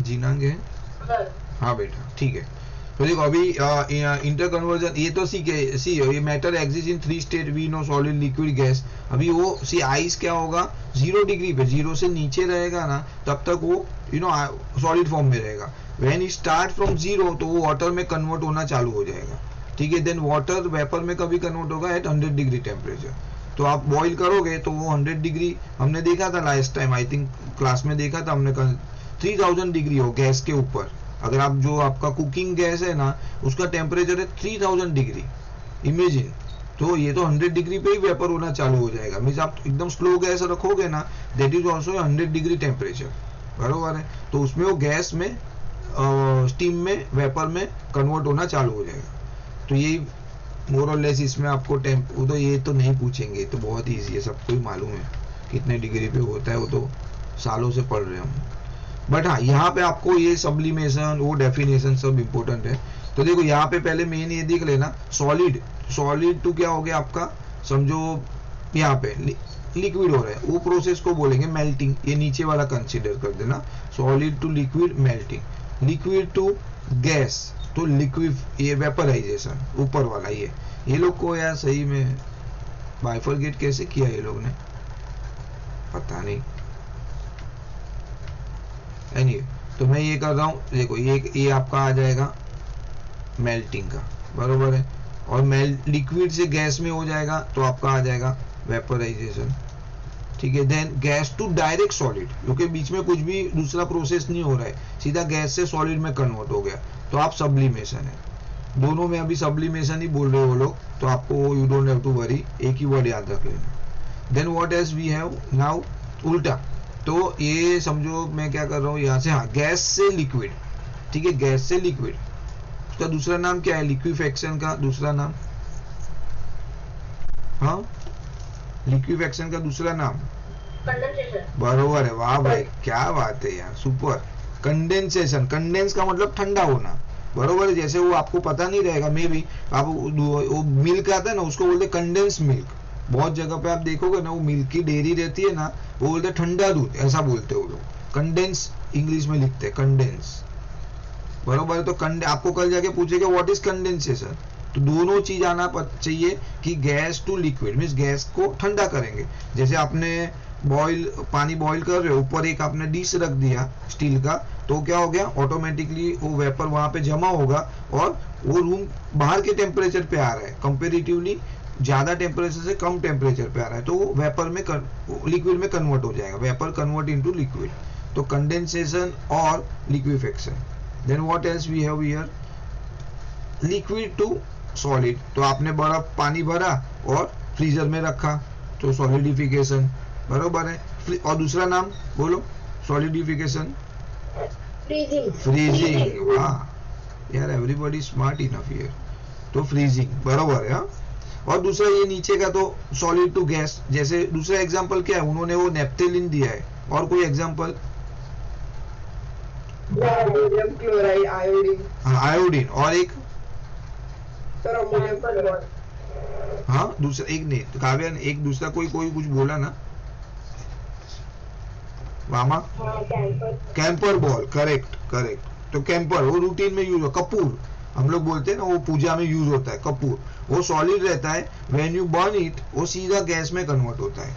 जीनांग है, हाँ बेटा ठीक है। तो देखो अभी इंटर कन्वर्जन ये तो सी ये matter exist in 3 state, we know solid liquid gas. अभी वो सी आइस क्या होगा 0 डिग्री पे, 0 से नीचे रहेगा ना तब तक वो सॉलिड फॉर्म में रहेगा। व्हेन इट स्टार्ट फ्रॉम 0 तो वो वाटर में कन्वर्ट होना चालू हो जाएगा, ठीक है। देन वाटर वेपर में कभी कन्वर्ट होगा एट 100 डिग्री टेम्परेचर। तो आप बॉईल करोगे तो वो 100 डिग्री, हमने देखा था last time, I think class में देखा था हमने, 3000 डिग्री हो गैस के ऊपर। अगर आप जो आपका कुकिंग गैस है ना उसका टेम्परेचर है 3000 डिग्री, इमेजिन। तो ये तो 100 डिग्री पे ही वेपर होना चालू हो जाएगा। मीन्स आप एकदम स्लो गैस रखोगे ना, that is also 100 degree temperature, बरोबर है। तो उसमें वो गैस में स्टीम में वेपर में कन्वर्ट होना चालू हो जाएगा। तो ये मोर और लेस इसमें आपको वो तो ये तो नहीं पूछेंगे, तो बहुत ईजी है, सबको ही मालूम है कितने डिग्री पे होता है, वो तो सालों से पढ़ रहे हम। बट हाँ यहाँ पे आपको ये सब्लिमेशन वो डेफिनेशन सब इंपॉर्टेंट है। तो देखो यहाँ पे पहले मेन ये देख लेना, सॉलिड टू क्या हो गया आपका, समझो यहाँ पे लिक्विड हो रहा है, वो प्रोसेस को बोलेंगे मेल्टिंग। ये नीचे वाला कंसीडर कर देना, solid to liquid melting. Liquid to gas तो लिक्विड ये वेपराइजेशन, ऊपर वाला ये लोग को यार सही में बाइफरगेट कैसे किया ये लोग ने पता नहीं। Anyway, तो मैं ये कर रहा हूँ, देखो ये आपका आ जाएगा मेल्टिंग का, बरोबर है। और लिक्विड से गैस में हो जाएगा तो आपका आ जाएगा वेपराइजेशन, ठीक है। Then gas to direct solid, क्योंकि बीच में कुछ भी दूसरा प्रोसेस नहीं हो रहा है, सीधा गैस से सॉलिड में कन्वर्ट हो गया, तो आप सब्लिमेशन है। दोनों में अभी सब्लिमेशन ही बोल रहे हो लोग, तो आपको you don't have to worry, एक ही वर्ड याद रख लेना। Then what else we have now, उल्टा। तो ये समझो मैं क्या कर रहा हूँ यहाँ से, हाँ गैस से लिक्विड, ठीक है, गैस से लिक्विड, उसका दूसरा नाम क्या है, लिक्विफेक्शन का दूसरा नाम, हाँ लिक्विफेक्शन का दूसरा नाम कंडेंसेशन, बरोबर है, वाह भाई क्या बात है यार, सुपर। कंडेंसेशन, कंडेंस का मतलब ठंडा होना, बरोबर है। जैसे वो आपको पता नहीं रहेगा, मे भी आप वो मिल्क आता है ना उसको बोलते कंडेंस मिल्क, बहुत जगह पे आप देखोगे ना वो मिल्क की डेयरी रहती है ना, वो बोलते ठंडा दूध, ऐसा बोलते हैं वो लोग। कंडेंस इंग्लिश में लिखते हैं कंडेंस, बरोबर है। तो आपको कल जाके पूछेगा व्हाट इज कंडेंसेशन, तो दोनों चीज आना चाहिए कि gas to liquid means gas को ठंडा करेंगे। जैसे आपने पानी बॉईल कर रहे हो, ऊपर एक आपने डिश रख दिया स्टील का, तो क्या हो गया ऑटोमेटिकली वो वेपर वहां पे जमा होगा और वो रूम बाहर के टेम्परेचर पे आ रहा है, कंपेरेटिवली ज्यादा टेम्परेचर से कम टेम्परेचर पे आ रहा है, तो वो वेपर में लिक्विड में कन्वर्ट हो जाएगा, वेपर कन्वर्ट इनटू लिक्विड। तो कंडेंसेशन और liquefaction. Then what else we have here, liquid to solid, तो आपने बर्फ पानी भरा और फ्रीजर में रखा तो सॉलिडिफिकेशन, बरोबर है। और दूसरा नाम बोलो सॉलिडिफिकेशन, फ्रीजिंग, वाह यार एवरीबॉडी स्मार्ट इनफ हियर। तो फ्रीजिंग बरोबर है। और दूसरा ये नीचे का तो सॉलिड टू गैस, जैसे दूसरा एग्जांपल क्या है, उन्होंने वो नेप्थेलिन दिया है, और कोई एग्जांपल, आयोडीन, और एक हाँ दूसरा एक नहीं, काव्या ने एक दूसरा कोई कुछ बोला ना मामा, कैंपर बॉल, करेक्ट। तो कैंपर वो रूटीन में यूज हो, कपूर हम लोग बोलते हैं ना, वो पूजा में यूज होता है कपूर, वो सॉलिड रहता है, व्हेन यू बर्न इट वो सीधा गैस में कन्वर्ट होता है,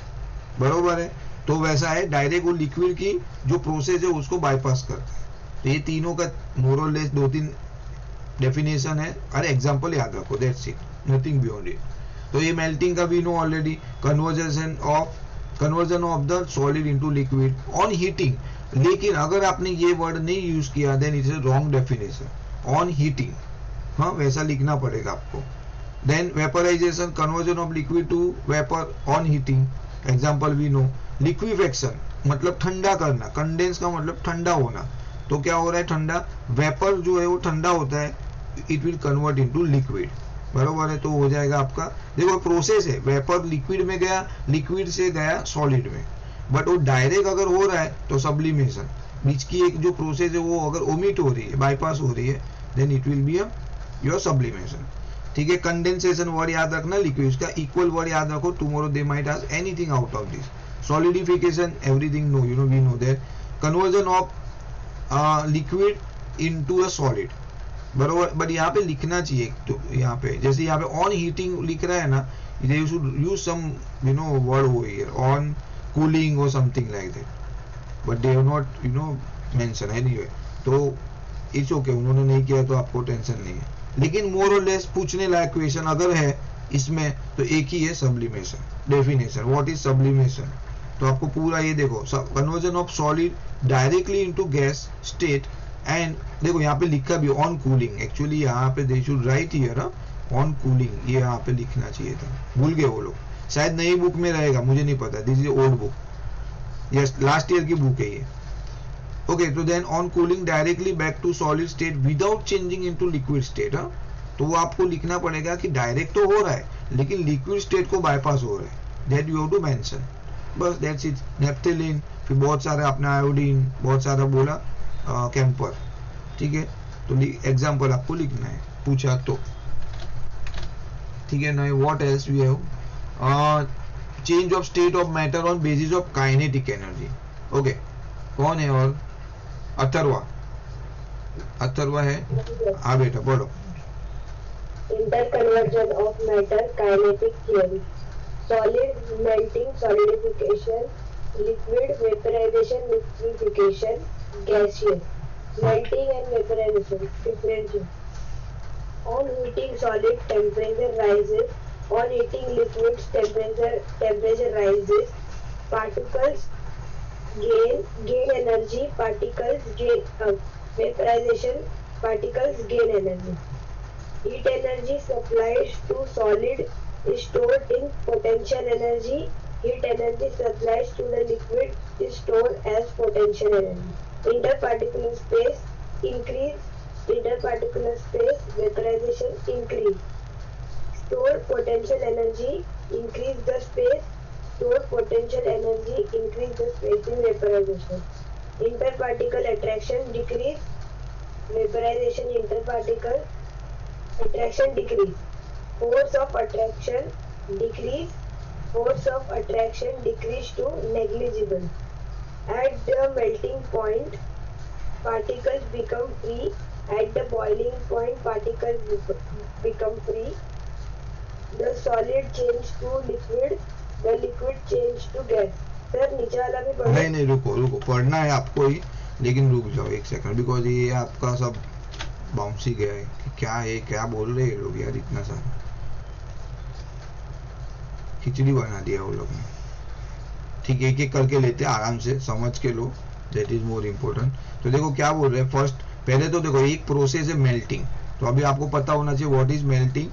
बरोबर है। तो वैसा है डायरेक्ट वो लिक्विड की जो प्रोसेस है उसको बाईपास करता है। तो ये तीनों का मोर और लेस 2-3 डेफिनेशन है, अरे एग्जांपल याद रखो, that's it, nothing beyond it. तो ये मेल्टिंग का भी know already, conversion of the solid into liquid on heating. लेकिन अगर आपने ये वर्ड नहीं यूज किया then it is wrong definition, on heating, हाँ वैसा लिखना पड़ेगा आपको। Then vaporisation, conversion of liquid to vapour on heating, example we know. Liquefaction मतलब ठंडा करना, कंडेंस का मतलब ठंडा होना, तो क्या हो रहा है ठंडा, वेपर जो है वो ठंडा होता है, it will convert into liquid, बरोबर है। तो हो जाएगा आपका, देखो प्रोसेस है, वेपर लिक्विड में गया, लिक्विड से गया सॉलिड में, बट वो डायरेक्ट अगर हो रहा है तो सब्लिमेशन, बीच की एक जो प्रोसेस है वो अगर ओमिट हो रही है, बाईपास हो रही है, then it will be your sublimation, ठीक है। कंडेंसेशन वर्ड याद रखना, लिक्विड का इक्वल वर्ड याद रखो, tomorrow they might ask anything out of this. Solidification everything know, you know we know that. Conversion of liquid into a solid, बरोबर। But यहाँ पे लिखना चाहिए, तो यहाँ पे जैसे यहाँ पे ऑन हीटिंग लिख रहा है ना, you should use some word over here, on cooling or something like that, but they have not mention anyway, तो इट्स ओके, उन्होंने नहीं किया तो आपको टेंशन नहीं है। लेकिन मोर और लेस पूछने लायक क्वेश्चन अगर है इसमें तो एक ही है, sublimation. Definition, what is sublimation, तो आपको पूरा ये देखो, conversion of solid directly into gas state, and देखो यहाँ पे लिखा भी ऑन कूलिंग, एक्चुअली यहाँ पे they should write here on cooling, ये यहाँ पे लिखना चाहिए था, भूल गए वो लोग, शायद नई बुक में रहेगा, मुझे नहीं पता, this is old book, yes last year की बुक है ये। ओके, तो then on cooling directly back to solid state without changing into liquid state, तो वो आपको लिखना पड़ेगा कि डायरेक्ट तो हो रहा है लेकिन लिक्विड स्टेट को बाईपास हो रहा है, that you have to mention, बस दैट्स इट। नेफ्थेलिन, फिर बहुत सारे आपने आयोडीन, बहुत सारा बोला कैंपर, ठीक है, तो एग्जाम्पल आपको लिखना है पूछा तो, ठीक है ना। What else we have, change of state of matter on basis of kinetic energy. Okay, कौन है और अथर्वा, अथर्वा है, हाँ बेटा बोलो। Interconversion of matter, kinetic theory, solid melting, solidification, liquid vaporization, liquefaction, gaseous, melting and vaporization, differential. On heating solid, temperature rises. On heating liquids, temperature rises. Particles gain energy. Particles gain vaporization. Particles gain energy. Heat energy supplied to solid is stored in potential energy. Heat energy supplied to the liquid is stored as potential energy. Interparticular space increase. Interparticular space vaporization increase. Stored potential energy increase the space. Stored potential energy increase the space in vaporization. Interparticle attraction decrease. Vaporization interparticle attraction decrease. Force of attraction decrease. Force of attraction decrease to negligible. At the melting point, particles become free. At the boiling point, particles become free. The solid change to liquid. The liquid change to gas. Sir नीचे वाला भी पढ़ो। नहीं रुको रुको, पढ़ना है आपको ही, लेकिन रुक जाओ एक सेकंड, बिकॉज ये आपका सब बाउंस ही गया है कि क्या है, क्या बोल रहे हैं लोग यार, इतना सारा खिचड़ी बना दिया वो लोग ने। ठीक है, एक एक करके लेते हैं, आराम से समझ के लो, दैट इज मोर इम्पोर्टेंट। तो देखो क्या बोल रहे हैं, फर्स्ट पहले तो देखो एक प्रोसेस है मेल्टिंग, तो अभी आपको पता होना चाहिए व्हाट इज मेल्टिंग,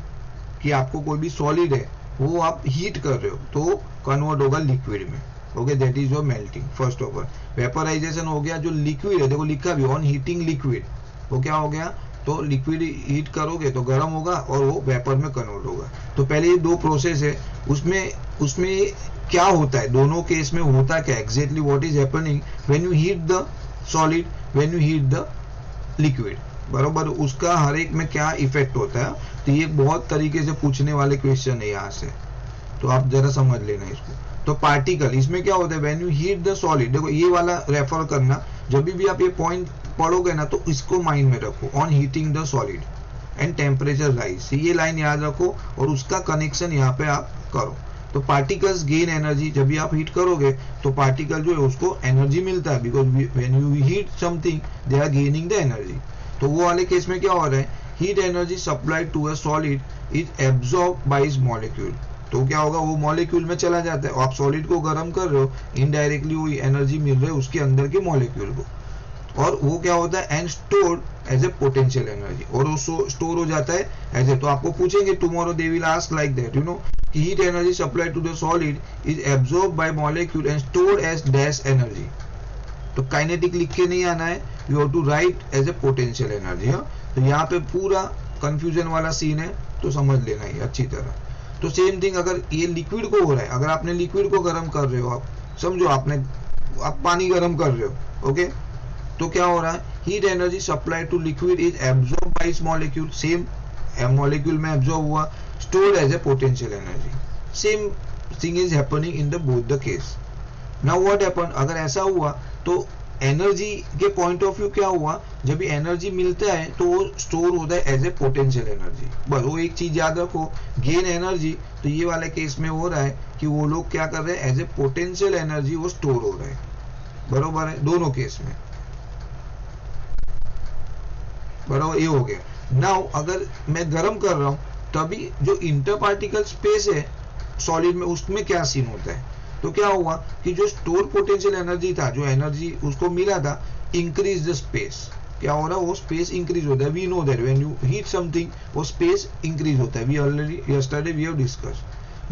कि आपको कोई भी सॉलिड है वो आप हीट कर रहे हो तो कन्वर्ट होगा लिक्विड में, okay, that is your melting first of all. Vaporisation हो गया, जो लिक्विड है देखो लिखा भी ऑन हीटिंग लिक्विड, वो क्या हो गया, तो लिक्विड हीट करोगे तो गर्म होगा और वो वेपर में कन्वर्ट होगा। तो पहले ये दो प्रोसेस है, उसमें क्या होता है, दोनों केस में होता क्या exactly, what is happening when you heat the solid, when you heat the liquid, बरोबर, उसका हर एक में क्या इफेक्ट होता है। तो ये बहुत तरीके से पूछने वाले क्वेश्चन है यहाँ से, तो आप जरा समझ लेना इसको। तो पार्टिकल, इसमें क्या होता है, when you heat the solid, देखो ये वाला रेफर करना, जब भी आप ये पॉइंट पढ़ोगे ना तो इसको माइंड में रखो, on heating the solid and temperature rise, ये लाइन याद रखो और उसका कनेक्शन यहाँ पे आप करो। तो पार्टिकल्स गेन एनर्जी, जब भी आप हीट करोगे तो पार्टिकल जो है उसको एनर्जी मिलता है, because when you heat something they are gaining the energy. तो वो वाले केस में क्या हो रहा है, heat energy supplied to a solid is absorb by its molecule, तो क्या होगा, वो मॉलिक्यूल में चला जाता है। आप सॉलिड को गर्म कर रहे हो, इनडायरेक्टली वो एनर्जी मिल रही है उसके अंदर के मॉलिक्यूल को, और वो क्या होता है, and stored as a potential energy, और वो स्टोर हो जाता है एज ए। तो आपको पूछेंगे tomorrow they will ask like that, you know, heat energy supplied to the solid is absorb by molecule and stored as dash energy. तो kinetic लिख के नहीं आना है, you have to write as a potential energy. तो यहाँ पे पूरा कंफ्यूजन वाला सीन है, तो समझ लेना ही अच्छी तरह। तो सेम थिंग अगर ये लिक्विड को हो रहा है, अगर आपने लिक्विड को गर्म कर रहे हो, आप समझो आप पानी गर्म कर रहे हो, ओके, तो क्या हो रहा है, heat energy supplied to liquid is absorb by its molecule, same molecule में एब्जॉर्ब हुआ, stored as a potential energy. Same thing is happening in the both the case. Now what happen, अगर ऐसा हुआ तो एनर्जी के point of view क्या हुआ, जब भी एनर्जी मिलता है तो वो स्टोर होता है एज ए पोटेंशियल एनर्जी। बस वो एक चीज याद रखो, गेन एनर्जी, तो ये वाले केस में हो रहा है कि वो लोग क्या कर रहे हैं, एज ए पोटेंशियल एनर्जी वो स्टोर हो रहा है। बरोबर है दोनों केस में, बराबर। ये हो गया। नाउ अगर मैं गर्म कर रहा हूं तभी जो इंटर पार्टिकल स्पेस है सॉलिड में, उसमें क्या सीन होता है, तो क्या हुआ कि जो स्टोर पोटेंशियल एनर्जी था, जो एनर्जी उसको मिला था, इंक्रीज द स्पेस। क्या हो रहा है, वो स्पेस इंक्रीज होता है। We know that when you heat something वो स्पेस इंक्रीज होता है। We already yesterday we have discuss.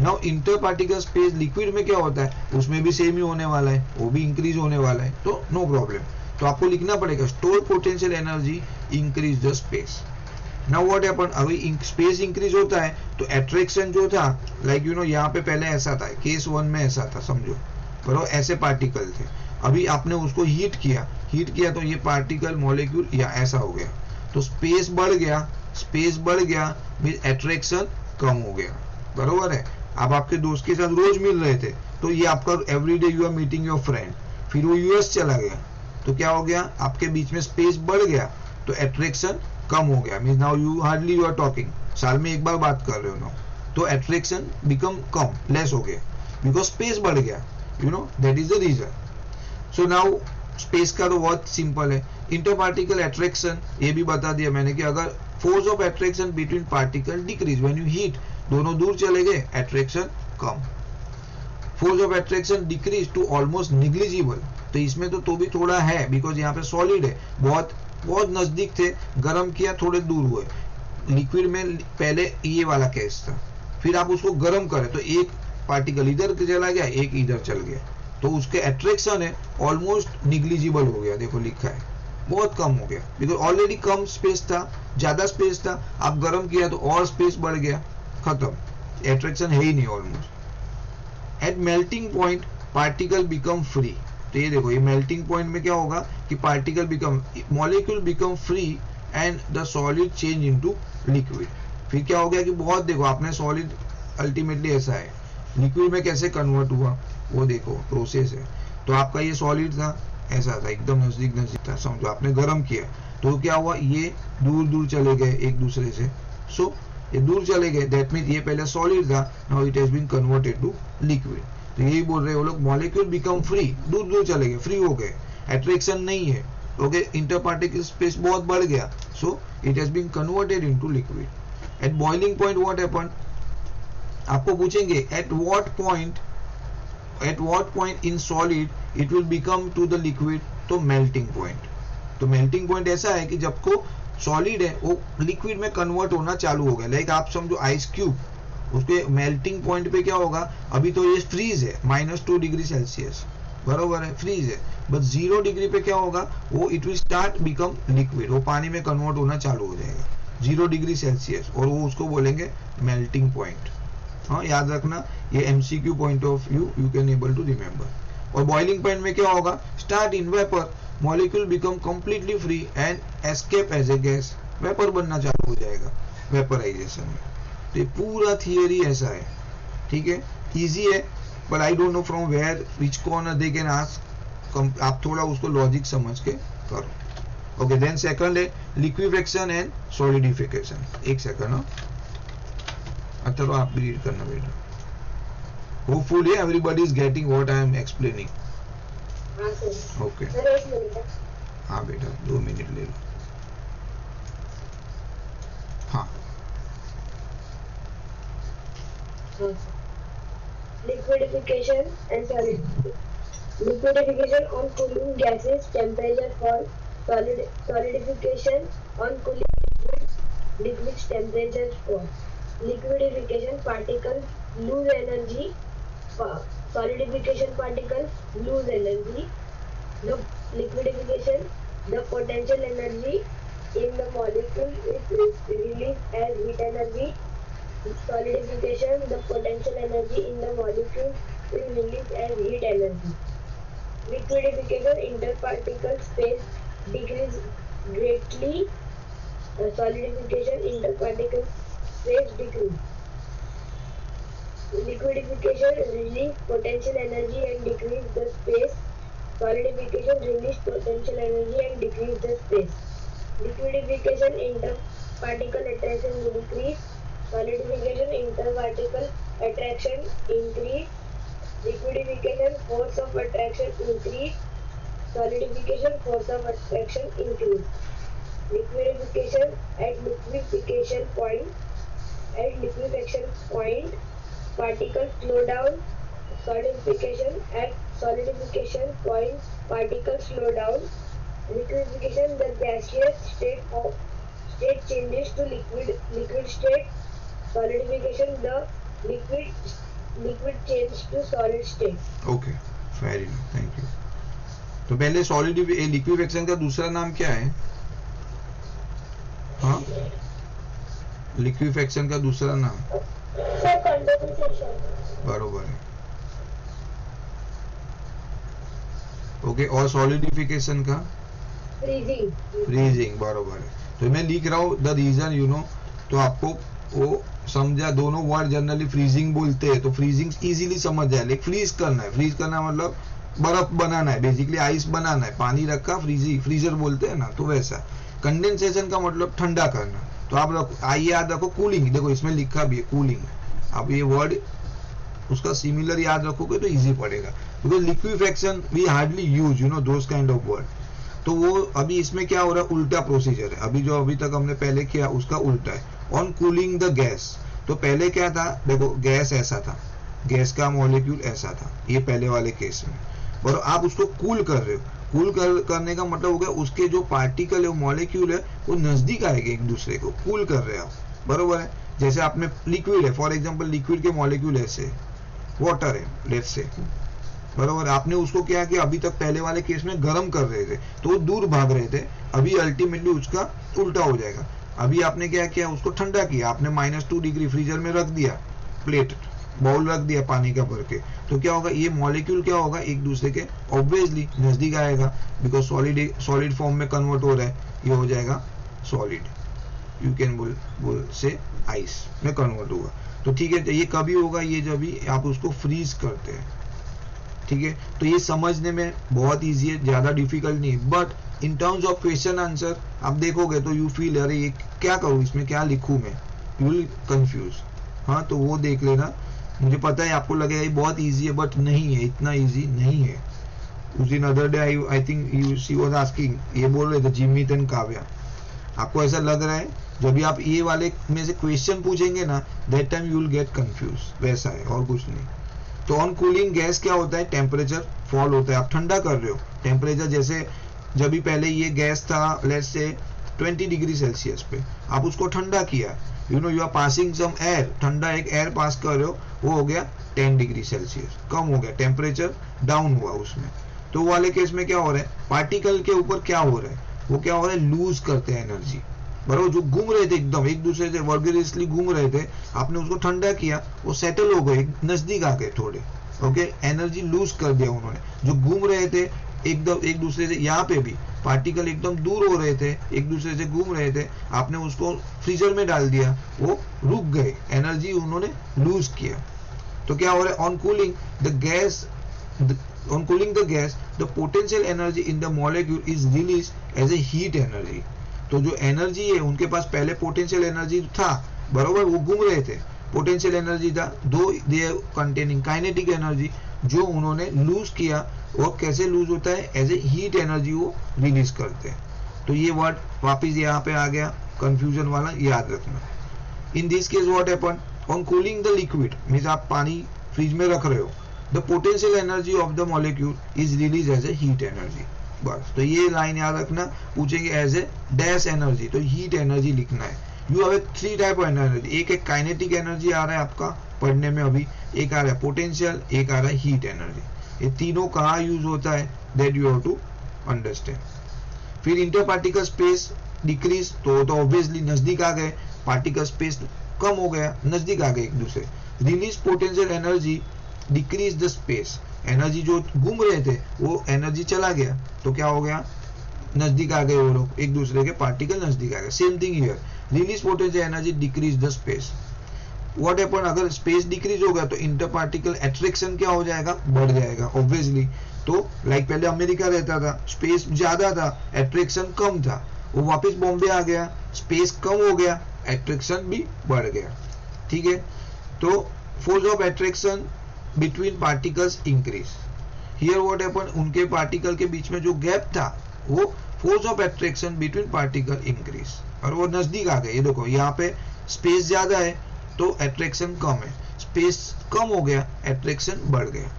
Now inter particle space liquid में क्या होता है, उसमें भी सेम ही होने वाला है, वो भी इंक्रीज होने वाला है, तो नो प्रॉब्लम। तो आपको लिखना पड़ेगा store potential energy increase the space. Now what happen, अभी स्पेस इंक्रीज होता है तो अट्रैक्शन जो था, लाइक यू नो यहाँ पे पहले ऐसा था, केस 1 में ऐसा था, समझो, बराबर, ऐसे पार्टिकल थे। अभी आपने उसको हीट किया तो ये पार्टिकल मॉलिक्यूल या ऐसा हो गया, तो स्पेस बढ़ गया मीन अट्रैक्शन कम हो गया। बराबर है। आप आपके दोस्त के साथ रोज मिल रहे थे, तो ये आपका everyday you are meeting your friend, फिर वो यूएस चला गया, तो क्या हो गया, आपके बीच में स्पेस बढ़ गया, तो अट्रैक्शन कम हो गया। Mean now you hardly you are talking, साल में एक बार बात कर रहे हो ना, तो अट्रैक्शन बिकम कम, लेस हो गया, बिकॉज स्पेस बढ़ गया। You know that is the reason. So now space का तो बहुत सिंपल है। इंटर पार्टिकल अट्रैक्शन ये भी बता दिया मैंने कि अगर force of attraction between particle decrease when you heat, दोनों दूर चले गए, अट्रैक्शन कम। Force of attraction decrease to almost negligible, तो इसमें तो भी थोड़ा है, बिकॉज यहाँ पे सॉलिड है, बहुत नजदीक थे, गर्म किया थोड़े दूर हुए। लिक्विड में पहले ये वाला केस था, फिर आप उसको गर्म करें तो एक पार्टिकल इधर चला गया, एक इधर चल गया, तो उसके अट्रैक्शन है ऑलमोस्ट निग्लिजिबल हो गया। देखो लिखा है बहुत कम हो गया, बिकॉज ऑलरेडी कम स्पेस था, ज्यादा स्पेस था, आप गर्म किया तो और स्पेस बढ़ गया, खत्म, अट्रैक्शन है ही नहीं almost. At melting point particle become free, तो ये देखो ये मेल्टिंग पॉइंट में क्या होगा कि particle become, molecule become free and the solid change into liquid. फिर क्या हो गया कि बहुत, देखो आपने सॉलिड अल्टीमेटली ऐसा है, लिक्विड में कैसे कन्वर्ट हुआ वो देखो प्रोसेस है। तो आपका ये सॉलिड था, ऐसा था, एकदम नजदीक था, समझो आपने गर्म किया तो क्या हुआ, ये दूर चले गए एक दूसरे से, सो ये दूर चले गए, दैट मीन ये पहले सॉलिड था, now it has been converted to liquid. तो यही बोल रहे हैं वो लोग, मॉलिक्यूल बिकम फ्री, दूर चले गए, फ्री हो गए, अट्रैक्शन नहीं है, ओके, इंटर पार्टिकल स्पेस बहुत बढ़ गया, so it has been converted into liquid. At boiling point what happen, आपको पूछेंगे at what point in solid it will become to the liquid, तो मेल्टिंग पॉइंट। तो मेल्टिंग पॉइंट ऐसा है कि जब को सॉलिड है वो लिक्विड में कन्वर्ट होना चालू हो गया, लाइक आप समझो आइस क्यूब, उसके मेल्टिंग पॉइंट पे क्या होगा, अभी तो ये फ्रीज है -2 डिग्री सेल्सियस, बरोबर है, फ्रीज है, बस 0 डिग्री पे क्या होगा, वो it will start become liquid, वो पानी में कन्वर्ट होना चालू हो जाएगा 0 डिग्री सेल्सियस, और वो उसको बोलेंगे मेल्टिंग पॉइंट। हाँ याद रखना, ये MCQ point of view you can able to remember. और बॉइलिंग पॉइंट में क्या होगा, start in vapour, molecule become completely free and escape as a gas, vapour बनना चालू हो जाएगा वेपराइजेशन में। तो ये पूरा थियरी ऐसा है, ठीक है, इजी है, but I don't know from where which corner they can ask, आप थोड़ा उसको लॉजिक समझ के करो। ओके, देन सेकंड है लिक्विफेक्शन एंड सॉलिडिफिकेशन। एक सेकंड, चलो आप भी रीड करना बेटा, hopefully everybody is getting what I am explaining. Okay हाँ बेटा 2 मिनट ले लो। हाँ, liquidification and liquidification on cooling gases, temperature for solidification on cooling liquids, temperature for liquidification, particles lose energy, solidification particles lose energy. The liquidification, the potential energy in the molecule is released as heat energy. Solidification, the potential energy in the molecule is released as heat energy. Liquidification, interparticle space decrease greatly. Solidification, interparticle space decrease. Liquidification release potential energy and decrease the space. Solidification release potential energy and decrease the space. Liquidification interparticle attraction decrease. Solidification interparticle attraction increase. Liquidification force of attraction increase. Solidification force of attraction increase. Liquidification at liquefaction point. At liquefaction point, particles slow down. Solidification at solidification point, particles slow down. Liquefaction, the gaseous state changes to liquid state. Solidification, the liquid change to solid state. Okay, fair enough, thank you. तो पहले solid liquefaction का दूसरा नाम क्या है? हाँ, liquefaction का दूसरा नाम बरोबर है. ओके, और सॉलिडिफिकेशन का फ्रीजिंग बरोबर है. तो मैं लिख रहा हूँ द रीजन यू नो, तो आपको वो समझा. दोनों वर्ड जनरली फ्रीजिंग बोलते हैं, तो फ्रीजिंग इजीली समझ जाए. लेकिन फ्रीज करना है, फ्रीज करना मतलब बर्फ बनाना है, बेसिकली आइस बनाना है. पानी रखा फ्रीजर बोलते हैं ना, तो वैसा. कंडेंसेशन का मतलब ठंडा करना. तो आप आइए याद रखो कूलिंग. देखो इसमें लिखा भी है कूलिंग. अब ये वर्ड उसका सिमिलर याद रखोगे तो इजी पड़ेगा. Because liquefaction we hardly use you know those kind of word. तो वो अभी इसमें क्या हो रहा है, उल्टा प्रोसीजर है. अभी जो अभी तक हमने पहले किया उसका उल्टा है. ऑन कूलिंग द गैस, तो पहले क्या था, देखो गैस ऐसा था, गैस का मॉलिक्यूल ऐसा था, ये पहले वाले केस में. और आप उसको कूल कर रहे हो. करने का मतलब हो गया उसके जो पार्टिकल है, वो मॉलिक्यूल है, वो नजदीक आएंगे एक दूसरे को. कूल कर रहे हो आप, बरोबर है. जैसे आपने लिक्विड है, फॉर एग्जांपल लिक्विड के मॉलिक्यूल ऐसे, वाटर है लेट्स से, बरोबर. आपने उसको क्या किया, अभी तक पहले वाले केस में गर्म कर रहे थे तो वो दूर भाग रहे थे. अभी अल्टीमेटली उसका उल्टा हो जाएगा. अभी आपने क्या किया, उसको ठंडा किया. आपने -2 डिग्री फ्रीजर में रख दिया, प्लेट बाउल रख दिया पानी का भर के. तो क्या होगा, ये मॉलिक्यूल क्या होगा, एक दूसरे के ऑब्वियसली नजदीक आएगा. बिकॉज सॉलिड फॉर्म में कन्वर्ट हो रहा है, ये हो जाएगा सॉलिड. यू कैन बोल से आइस में कन्वर्ट होगा. तो ठीक है, तो ये कभी होगा, ये जब भी आप उसको फ्रीज करते हैं. ठीक है, तो ये समझने में बहुत ईजी है, ज्यादा डिफिकल्ट नहीं. But in terms of question answer आप देखोगे तो यू फील अरे ये क्या करूँ, इसमें क्या लिखूं मैं, यू विल कंफ्यूज. हाँ, तो वो देख लेना. मुझे पता है आपको लगेगा ये बहुत इजी है, बट नहीं है, इतना इजी नहीं है. उस दिन other day I think she was asking, ये बोल रहे थे जिमित एंड काव्या, आपको ऐसा लग रहा है जब भी आप ये वाले में से क्वेश्चन पूछेंगे ना, that time you will get confuse. वैसा है और कुछ नहीं. तो ऑन कूलिंग गैस क्या होता है, टेम्परेचर फॉल होता है. आप ठंडा कर रहे हो टेम्परेचर. जैसे जब भी पहले ये गैस था लेट्स से 20 डिग्री सेल्सियस पे, आप उसको ठंडा किया, you know you are passing some air, ठंडा एक एयर पास कर रहे हो, वो हो गया 10 डिग्री सेल्सियस, कम हो गया, टेम्परेचर डाउन हुआ उसमें. तो वाले केस में क्या हो रहा है, पार्टिकल के ऊपर क्या हो रहा है, वो क्या हो रहा है, लूज करते हैं एनर्जी. बराबर, जो घूम रहे थे एकदम एक दूसरे से वर्गरियसली घूम रहे थे, आपने उसको ठंडा किया, वो सेटल हो गए, नजदीक आ गए थोड़े. ओके, एनर्जी लूज कर दिया उन्होंने. जो घूम रहे थे एकदम एक दूसरे से, यहाँ पे भी पार्टिकल एकदम दूर हो रहे थे, एक दूसरे से घूम रहे थे, आपने उसको फ्रीजर में डाल दिया, वो रुक गए, एनर्जी उन्होंने लूज किया. तो क्या हो रहा है, on cooling the gas, the potential energy in the molecule is release as a heat energy. तो जो एनर्जी है उनके पास पहले पोटेंशियल एनर्जी था, बरोबर, वो घूम रहे थे, पोटेंशियल एनर्जी था, दो दे कंटेनिंग काइनेटिक एनर्जी, जो उन्होंने लूज किया. वो कैसे लूज होता है, एज ए हीट एनर्जी वो रिलीज करते हैं. तो ये वर्ड वापिस यहाँ पे आ गया, कंफ्यूजन वाला, याद रखना. In this case what happen, on cooling the liquid means आप पानी फ्रिज में रख रहे हो, the potential energy of the molecule is release as a heat energy. बस, तो ये लाइन याद रखना. पूछेंगे एज ए डैश एनर्जी, तो हीट एनर्जी लिखना है. You have 3 type of energy. एक एक काइनेटिक एनर्जी आ रहा है आपका पढ़ने में अभी, एक आ रहा है पोटेंशियल, एक आ रहा है हीट एनर्जी. ये तीनों कहाँ यूज होता है, that you have to understand. फिर इंटर पार्टिकल स्पेस डिक्रीज, तो ऑब्वियसली नजदीक आ गए, पार्टिकल स्पेस कम हो गया, नजदीक आ गए एक दूसरे. Release potential energy decrease the space, energy जो घूम रहे थे वो एनर्जी चला गया, तो क्या हो गया, नजदीक आ गए वो लोग, एक दूसरे के पार्टिकल नजदीक आ गए. Same thing here, release potential energy decrease the space. What happen, अगर स्पेस डिक्रीज होगा तो इंटर पार्टिकल अट्रैक्शन क्या हो जाएगा, बढ़ जाएगा ऑब्वियसली। तो लाइक पहले अमेरिका रहता था, स्पेस ज्यादा था, अट्रैक्शन कम था, वो वापस बॉम्बे आ गया, स्पेस कम हो गया, अट्रैक्शन भी बढ़ गया। ठीक है, तो force of attraction between particles increase. Here what happen, उनके पार्टिकल के बीच में जो गैप था वो force of attraction between particle increase, और वो नजदीक आ गए। ये देखो यहाँ पे स्पेस ज्यादा है तो अट्रैक्शन कम है, स्पेस कम हो गया अट्रैक्शन बढ़ गया।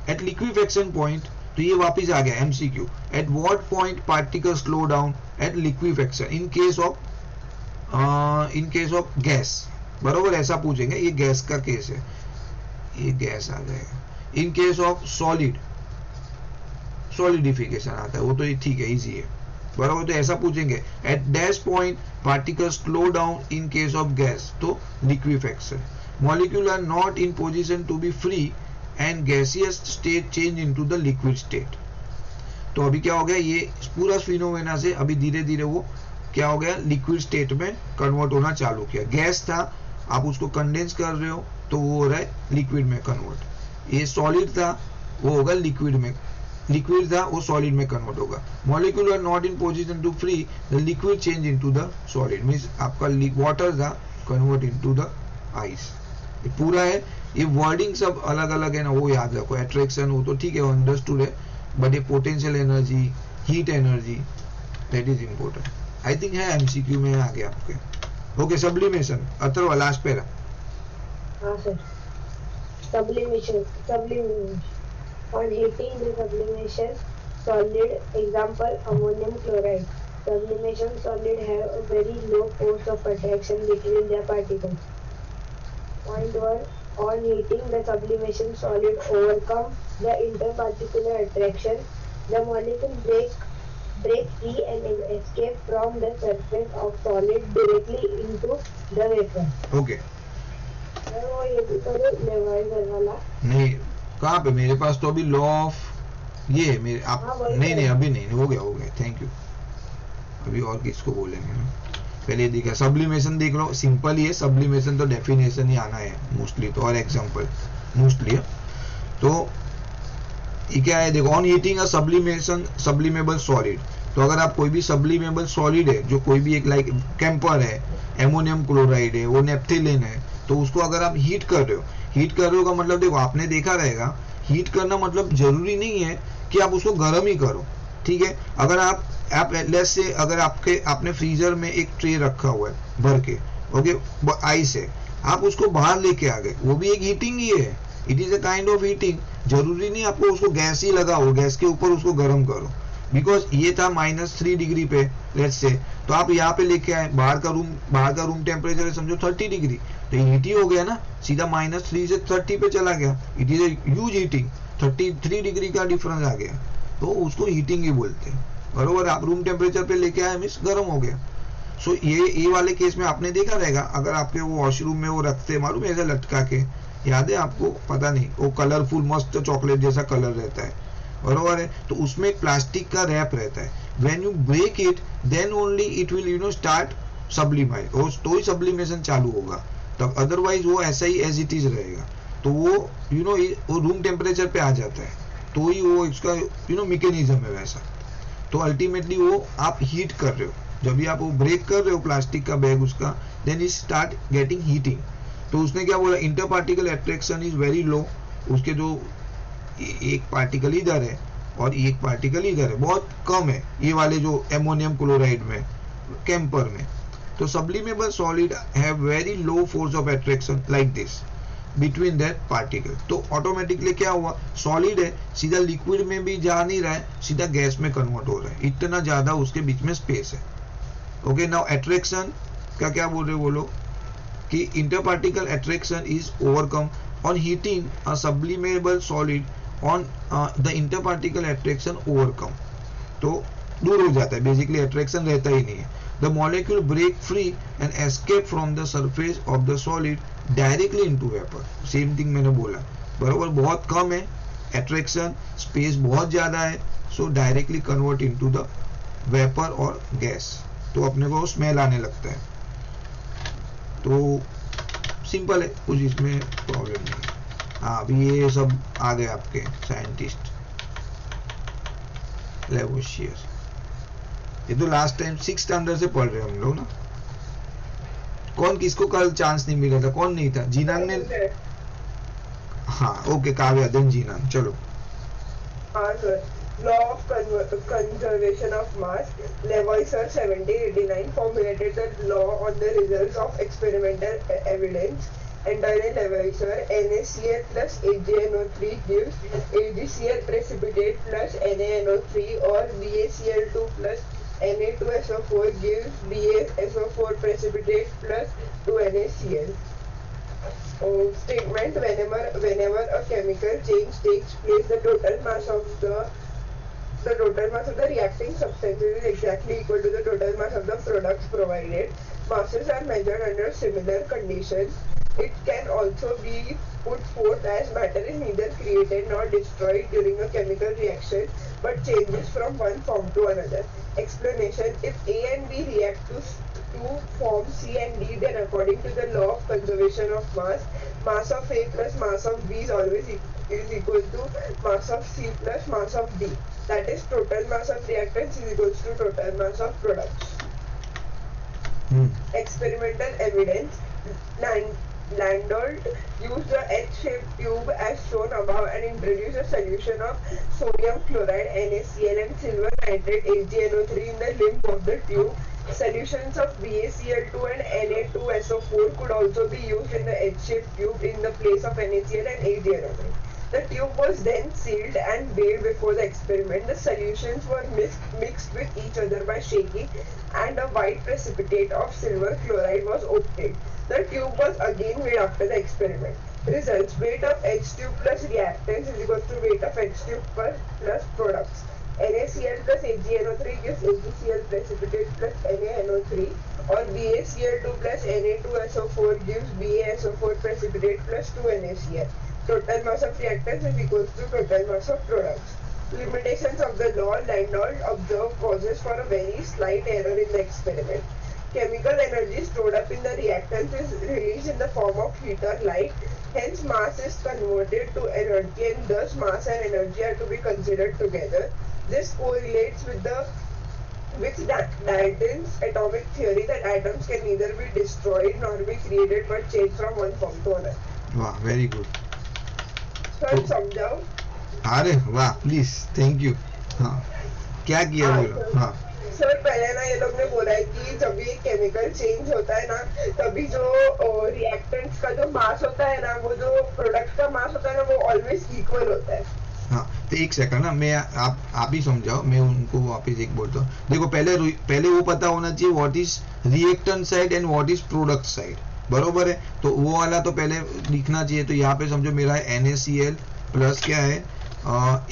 एट लिक्विफेक्शन पॉइंट, तो ये वापस आ गया MCQ, at what point particle slow down at liquefaction in case of gas, बरोबर ऐसा पूछेंगे, ये गैस का केस है, ये गैस आ जाएगा। इन केस ऑफ सॉलिड, सॉलिडिफिकेशन आता है वो तो ठीक है, इजी है, बराबर। तो ऐसा पूछेंगे at dash point particle slow down in case of gas, तो liquefaction. Molecule are not in position to be free and gaseous state change into the liquid state. तो अभी क्या हो गया, ये पूरा फिनोमेना से अभी धीरे धीरे वो क्या हो गया, लिक्विड स्टेट में कन्वर्ट होना चालू किया। गैस था, आप उसको कंडेंस कर रहे हो तो वो हो रहा है लिक्विड में कन्वर्ट। ये सॉलिड था, वो होगा लिक्विड में, लिक्विड था वो सॉलिड में कन्वर्ट होगा। Molecule are not in position to free the liquid change into the solid, means आपका वाटर था कन्वर्ट इनटू द आइस। ये पूरा है, ये वर्डिंग सब अलग अलग है ना, वो याद रखो। अट्रैक्शन वो तो ठीक है, अंडरस्टूड है, बट ये potential energy, heat energy, that is important. I think है एमसीक्यू में आ गया आपके। Okay, sublimation, Atharva last para. हाँ sir, sublimation on heating the sublimation solid, example ammonium chloride. Sublimation solid have a very low force of attraction between their particles. Point 1, on heating the sublimation solid overcome the interparticular attraction, the molecule break free and escape from the surface of solid directly into the vapor. Okay. वो ये भी करो लेवाइजर वाला। नहीं, कहाँ पे, मेरे पास तो अभी लॉ ऑफ ये मेरे आप नहीं अभी नहीं, हो गया, थैंक यू। अभी और किसको बोलेंगे ना, पहले देखा सब्लिमेशन देख लो, सिंपल ही है सब्लिमेशन, तो डेफिनेशन ही आना है मोस्टली, तो और एग्जांपल मोस्टली है। तो ये क्या है, देखो, on heating a sublimation sublimable solid, तो अगर आप कोई भी सब्लिमेबल सॉलिड है, जो कोई भी एक लाइक कैंपर है, एमोनियम क्लोराइड है, वो नेप्थिलिन है, तो उसको अगर आप हीट कर रहे हो का मतलब देखो, आपने देखा रहेगा हीट करना मतलब जरूरी नहीं है कि आप उसको गर्म ही करो। ठीक है, अगर आप लेट्स से अगर आपने फ्रीजर में एक ट्रे रखा हुआ है भर के, ओके, आइस है, आप उसको बाहर लेके आ गए, वो भी एक हीटिंग ही है, it is a kind of heating. जरूरी नहीं आपको उसको गैस ही लगाओ, गैस के ऊपर उसको गर्म करो, बिकॉज ये था -3 डिग्री पे लेट्स से, तो आप यहाँ पे लेके आए, बाहर का रूम टेम्परेचर है समझो 30 डिग्री, तो हीट ही हो गया ना, सीधा -3 से 30 पे चला गया, it is huge heating, 33 degree का डिफरेंस आ गया, तो उसको हीटिंग ही बोलते हैं, बरोबर। आप रूम टेम्परेचर पे लेके आए मीन्स गर्म हो गया। सो ये वाले केस में आपने देखा रहेगा, अगर आपके वो वॉशरूम में वो रखते मालूम ऐसा लटका के, याद है आपको, पता नहीं, वो कलरफुल मस्त चॉकलेट जैसा कलर रहता है, बरोबर है, तो उसमें एक प्लास्टिक का रैप रहता है, when you break it then only it will start sublimise, तो ही सब्लिमेशन चालू होगा, तब अदरवाइज वो ऐसा ही एज इट इज रहेगा। तो वो वो रूम टेम्परेचर पे आ जाता है, तो ही वो इसका मैकेनिज्म है वैसा। तो अल्टीमेटली वो आप हीट कर रहे हो, जब भी आप वो ब्रेक कर रहे हो प्लास्टिक का बैग उसका, then it start getting heating. तो उसने क्या बोला, inter particle attraction is very low, उसके जो एक पार्टिकल इधर है और एक पार्टिकल इधर है, बहुत कम है ये वाले जो एमोनियम क्लोराइड में, कैंपर में। तो sublimable solid have very low force of attraction like this between that particle. तो ऑटोमेटिकली क्या हुआ, सॉलिड है, सीधा लिक्विड में भी जा नहीं रहा है, सीधा गैस में कन्वर्ट हो रहा है, इतना ज्यादा उसके बीच में स्पेस है। ओके, नाउ अट्रैक्शन का क्या बोल रहे, बोलो कि inter particle attraction is overcome on heating a sublimable solid, on the inter particle attraction overcome, तो दूर हो जाता है, बेसिकली अट्रैक्शन रहता ही नहीं है। The molecule break free and escape from the surface of the solid directly into vapour, same thing मैंने बोला, बराबर, बहुत कम है अट्रैक्शन, स्पेस बहुत ज्यादा है, सो directly convert into the vapour और गैस, तो अपने को स्मेल आने लगता है। तो सिंपल है, कुछ इसमें प्रॉब्लम नहीं है। हाँ अभी ये सब आ गए आपके साइंटिस्ट लेवोशियर, ये तो लास्ट टाइम 6th स्टैंडर्ड से पढ़ रहे हम लोग ना। कौन किसको कल चांस नहीं मिला था, कौन नहीं था? जीनांग ने, हाँ ओके काव्या देन जीनांग, चलो। हाँ sir, Law of Conservation of Mass, Lavoisier 1789 formulated the law on the results of experimental evidence. And Daniel Lavoisier, NaCl plus AgNO3 gives AgCl precipitate plus NaNO3, or BaCl2 plus Na2SO4 gives BaSO4 precipitate plus 2NaCl. Statement: whenever a chemical change takes place, the total mass of the reacting substances is exactly equal to the total mass of the products provided. Masses are measured under similar conditions. It can also be put forth as matter is neither created nor destroyed during a chemical reaction, but changes from one form to another. Explanation: if A and B react to form C and D, then according to the law of conservation of mass, mass of A plus mass of B is always equal to mass of C plus mass of D. That is, total mass of reactants is equals to total mass of products. Experimental evidence: Landolt used the H-shaped tube as shown above and introduced a solution of sodium chloride NaCl and silver nitrate AgNO3 in the limb of the tube. Solutions of BaCl2 and Na2SO4 could also be used in the H-shaped tube in the place of NaCl and AgNO3. The tube was then sealed and weighed before the experiment. The solutions were mixed with each other by shaking, and a white precipitate of silver chloride was obtained. The tube was again weighed after the experiment. Results: weight of H tube plus reactants is equal to weight of H tube plus products. NaCl plus AgNO3 gives AgCl precipitate plus NaNO3, or BaCl2 plus Na2SO4 gives BaSO4 precipitate plus 2NaCl. Total mass of reactants is equal to total mass of products. Limitations of the law: Landolt observed causes for a very slight error in the experiment. Chemical energy stored up in the reactants is released in the form of heat or light. Hence, mass is converted to energy, and thus mass and energy are to be considered together. This correlates with Dalton's atomic theory that atoms can neither be destroyed nor be created but change from one form to another. वाह very good. Sir समझाओ? अरे वाह please, thank you. हाँ क्या किया बोलो। हाँ sir पहले ना ये लोग ने बोला है कि जब भी केमिकल चेंज होता है ना, तभी जो रिएक्टेंट्स का जो मास होता है ना, वो जो प्रोडक्ट का मास होता है ना, वो ऑलवेज इक्वल होता है। हाँ तो एक सेकंड ना, मैं आप ही समझाओ, मैं उनको वापस एक बोलता हूँ। देखो पहले वो पता होना चाहिए what is reactant side and what is product side, बरोबर है? तो वो वाला तो पहले लिखना चाहिए। तो यहाँ पे समझो मेरा है NaCl प्लस क्या है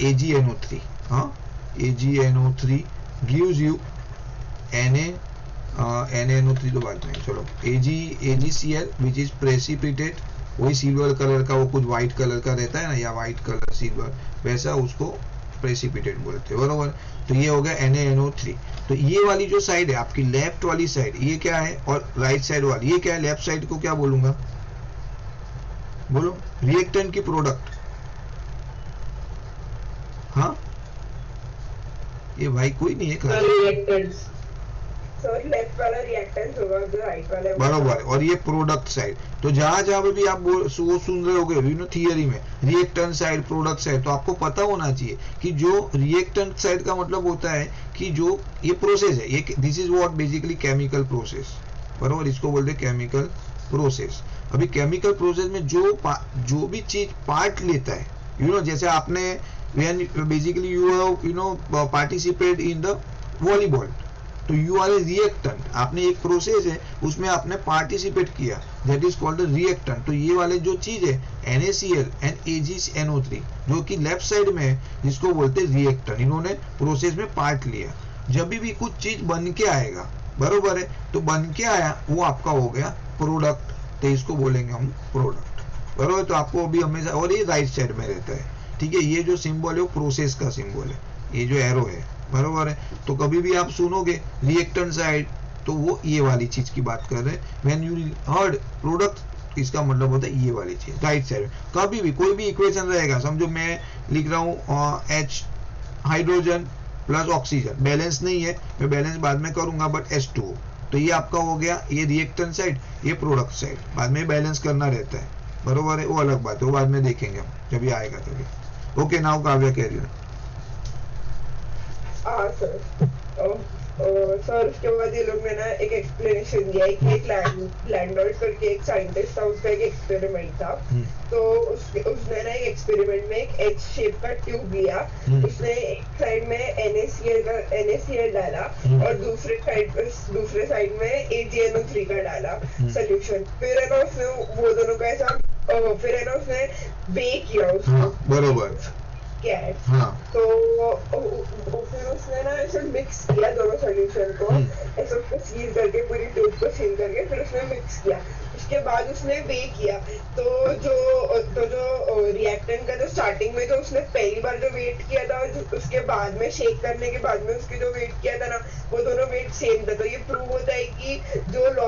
AgNO3। हाँ AgNO3 gives you NaNO3 तो बात नहीं, चलो AgCl which is precipitate, वही सिल्वर कलर का, वो कुछ व्हाइट कलर का रहता है ना, या व्हाइट कलर सिल्वर, वैसा उसको प्रेसिपिटेट बोलते हैं, बरोबर? तो ये हो गया NaNO3। तो ये वाली जो साइड है आपकी लेफ्ट वाली साइड, ये क्या है? और राइट साइड वाली ये क्या है? लेफ्ट साइड को क्या बोलूंगा? बोलो रिएक्टेंट की प्रोडक्ट। हाँ ये भाई कोई नहीं है सर लेफ्ट वाला रिएक्टेंट होगा, राइट वाला बरोबर। और ये प्रोडक्ट साइड। तो जहां जहां पे भी आप सुन रहे होगे यू नो थियरी में रिएक्टेंट साइड प्रोडक्ट साइड, तो आपको पता होना चाहिए कि जो रिएक्टेंट साइड का मतलब होता है कि जो ये प्रोसेस है, ये this is what basically chemical process, बरोबर? इसको बोलते हैं केमिकल प्रोसेस। अभी केमिकल प्रोसेस में जो भी चीज पार्ट लेता है, यू नो, जैसे आपने basically you know participate in the volleyball, तो यू आर ए रिएक्टेंट। आपने एक प्रोसेस है उसमें आपने पार्टिसिपेट किया, दैट इज कॉल्ड रिएक्टेंट। तो ये वाले जो चीज है NaCl एंड AgNO3 जो कि लेफ्ट साइड में है, जिसको बोलते हैं रिएक्टेंट, इन्होंने प्रोसेस में पार्ट लिया। जब भी कुछ चीज बन के आएगा, बरोबर है, तो बन के आया वो आपका हो गया प्रोडक्ट, तो इसको बोलेंगे हम प्रोडक्ट, बरोबर? तो आपको अभी हमेशा, और ये राइट साइड में रहता है, ठीक है? ये जो सिंबल है वो प्रोसेस का सिंबल है, ये जो एरो है, बरोबर है? तो कभी भी आप सुनोगे रिएक्टेंट साइड, तो वो ये वाली चीज की बात कर रहे हैं। व्हेन यू हर्ड प्रोडक्ट इसका मतलब होता है ये वाली चीज राइट साइड में। कभी भी कोई भी इक्वेशन रहेगा, समझो मैं लिख रहा हूँ H hydrogen plus oxygen, balance नहीं है, मैं बैलेंस बाद में करूंगा, बट H2O, तो ये आपका हो गया, ये रिएक्टेंट साइड, ये प्रोडक्ट साइड, बाद में बैलेंस करना रहता है, बरोबर है, वो अलग बात है, वो बाद में देखेंगे हम जब ये आएगा तभी। ओके, नाउ काव्या कह रही हूँ। सर उसके बाद ये लोग ने ना एक एक्सप्लेनेशन दिया है कि एक लैंडोल्ट करके एक साइंटिस्ट था, उसका एक एक्सपेरिमेंट था। तो उसने ना एक एक्सपेरिमेंट में एक एच शेप का ट्यूब लिया, उसने एक साइड में NaCl डाला और दूसरे साइड में AgNO3 का डाला सोल्यूशन। फिर है ना उसने वो दोनों का ऐसा फिर है ना उसने बेक किया उसको, बरोबर गैस। हाँ। तो फिर उसने ना ऐसे मिक्स किया दोनों सॉल्यूशन को, ऐसे उसको सील करके पूरी ट्यूब को सील करके फिर उसने मिक्स किया। उसके बाद उसने बेक किया। तो जो रिएक्टेंट का जो स्टार्टिंग में जो उसने पहली बार जो वेट किया था, उसके बाद में शेक करने के बाद में उसके जो वेट किया था ना, वो दोनों वेट सेम था। तो ये प्रूव होता है कि जो law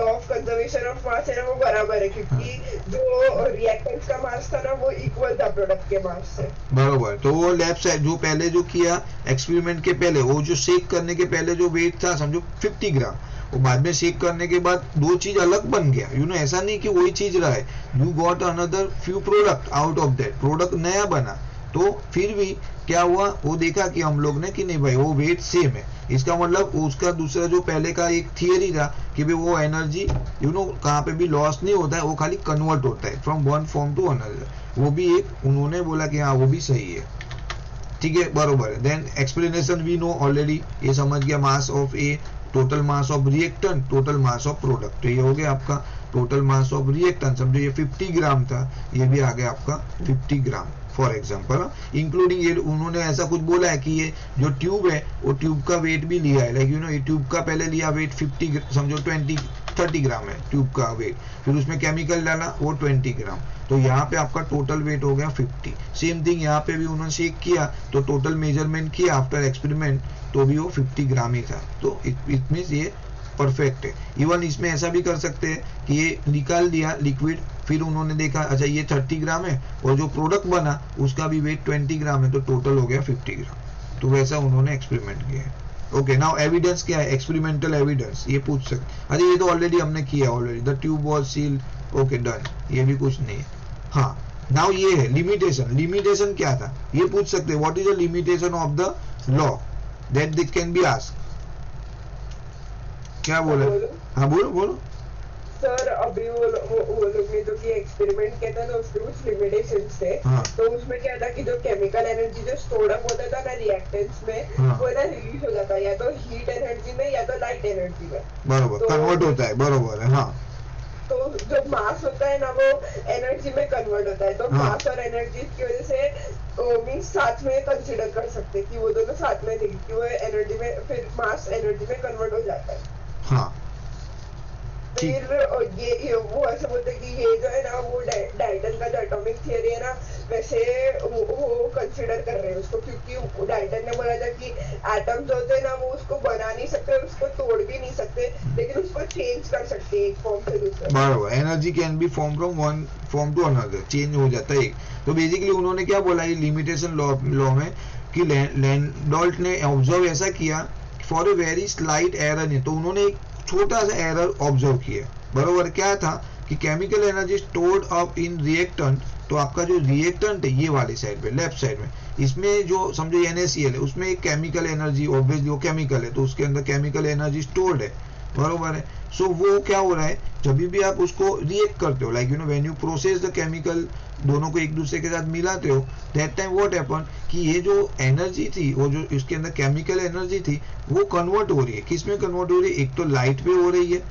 of conservation of mass है ना, वो बराबर है, क्योंकि जो रिएक्टेंट का मास था ना, वो इक्वल था प्रोडक्ट के मास से। बरोबर। तो वो लेफ्ट साइड जो पहले जो किया एक्सपेरिमेंट के पहले, वो जो शेक करने के पहले जो वेट था समझो 50 ग्राम, वो बाद में शेक करने के बाद दो चीज अलग बन गया, यू नो, ऐसा नहीं कि वही चीज रहा है, you got another few product out of that, product नया बना। तो फिर भी क्या हुआ, वो देखा कि हम लोग ने कि नहीं भाई वो वेट सेम है, इसका मतलब उसका दूसरा जो पहले का एक थियरी था कि भाई वो एनर्जी यू नो कहाँ पे भी लॉस नहीं होता है, वो खाली कन्वर्ट होता है from one form to another, वो भी एक उन्होंने बोला कि हाँ वो भी सही है, ठीक है, बरोबर है। Then explanation we know already, ये समझ गया, mass of a, total mass of reactant, total mass of product, तो ये हो गया आपका टोटल मास ऑफ रिएक्टेंट। समझो ये 50 ग्राम था, ये भी आ गया आपका 50 ग्राम फॉर एग्जाम्पल, इंक्लूडिंग ये उन्होंने ऐसा कुछ बोला है कि ये जो ट्यूब है वो ट्यूब का वेट भी लिया है, लाइक यू नो ये ट्यूब का पहले लिया वेट 50 समझो 30 ग्राम है ट्यूब का वेट, फिर उसमें केमिकल डाला वो 20 ग्राम, तो यहाँ पे आपका टोटल वेट हो गया 50। सेम थिंग यहाँ पे भी उन्होंने चेक किया तो टोटल मेजरमेंट किया आफ्टर एक्सपेरिमेंट, तो भी वो 50 ग्राम ही था, तो इट मींस ये परफेक्ट है। इवन इसमें ऐसा भी कर सकते हैं कि ये निकाल दिया लिक्विड, फिर उन्होंने देखा अच्छा ये 30 ग्राम है और जो प्रोडक्ट बना उसका भी वेट 20 ग्राम है, तो टोटल हो गया 50 ग्राम, तो वैसा उन्होंने एक्सपेरिमेंट किया है। ओके, नाउ एविडेंस क्या है, एक्सपेरिमेंटल एविडेंस, ये पूछ सकते, अरे ये तो ऑलरेडी हमने किया already, the tube was sealed, okay done, ये भी कुछ नहीं है। हाँ, नाउ ये है लिमिटेशन, लिमिटेशन क्या था ये पूछ सकते हैं, what is the limitation of the law that they can be asked, क्या बोला? हाँ बोलो बोलो सर। अभी वो लोग ने जो कि एक्सपेरिमेंट किया था ना, उसके कुछ लिमिटेशंस थे। हाँ। तो उसमें क्या था कि जो केमिकल एनर्जी जो स्टोर अप होता था ना रिएक्टेंट्स में, हाँ। वो ना रिलीज हो जाता है या तो हीट एनर्जी में या तो लाइट एनर्जी में, बरोबर, कन्वर्ट होता है, बरोबर है। हाँ, तो जो मास होता है ना वो एनर्जी में कन्वर्ट होता है, तो हाँ। मास और एनर्जी की वजह से मींस साथ में कंसीडर कर सकते हैं कि वो दोनों साथ में थे, कि वो एनर्जी में फिर मास एनर्जी में कन्वर्ट हो जाता है। हाँ, फिर ये वो ऐसे बोलते हैं कि ये जो है ना वो डाल्टन का जो एटॉमिक थियरी है ना, वैसे वो कंसीडर कर रहे हैं उसको, क्योंकि डाल्टन ने बोला था कि एटम जो होते हैं ना वो उसको बना नहीं सकते, उसको तोड़ भी नहीं सकते, लेकिन उसको चेंज कर सकते हैं एक फॉर्म से दूसरे। बराबर, energy can be form from one form to another, change हो जाता है एक। तो बेसिकली उन्होंने क्या बोला ये लिमिटेशन लॉ में कि लैंडोल्ट ने ऑब्जर्व ऐसा किया for a very slight error है, तो उन्होंने एक छोटा सा एरर ऑब्जर्व किया, बरोबर। क्या था कि chemical energy stored up in reactant, तो आपका जो रिएक्टेंट है ये वाली साइड पे लेफ्ट साइड में, इसमें जो समझो NaCl है उसमें एक केमिकल एनर्जी, ऑब्वियसली वो केमिकल है तो उसके अंदर केमिकल एनर्जी स्टोर्ड है, बरोबर है। सो वो क्या हो रहा है जब भी आप उसको रिएक्ट करते हो, like you know when you process the chemical, दोनों को एक दूसरे के साथ मिलाते हो, दैट टाइम व्हाट हैपन कि ये जो एनर्जी थी, वो जो इसके अंदर केमिकल एनर्जी थी वो कन्वर्ट हो रही है, किस में कन्वर्ट हो रही है, एक तो लाइट पे हो रही है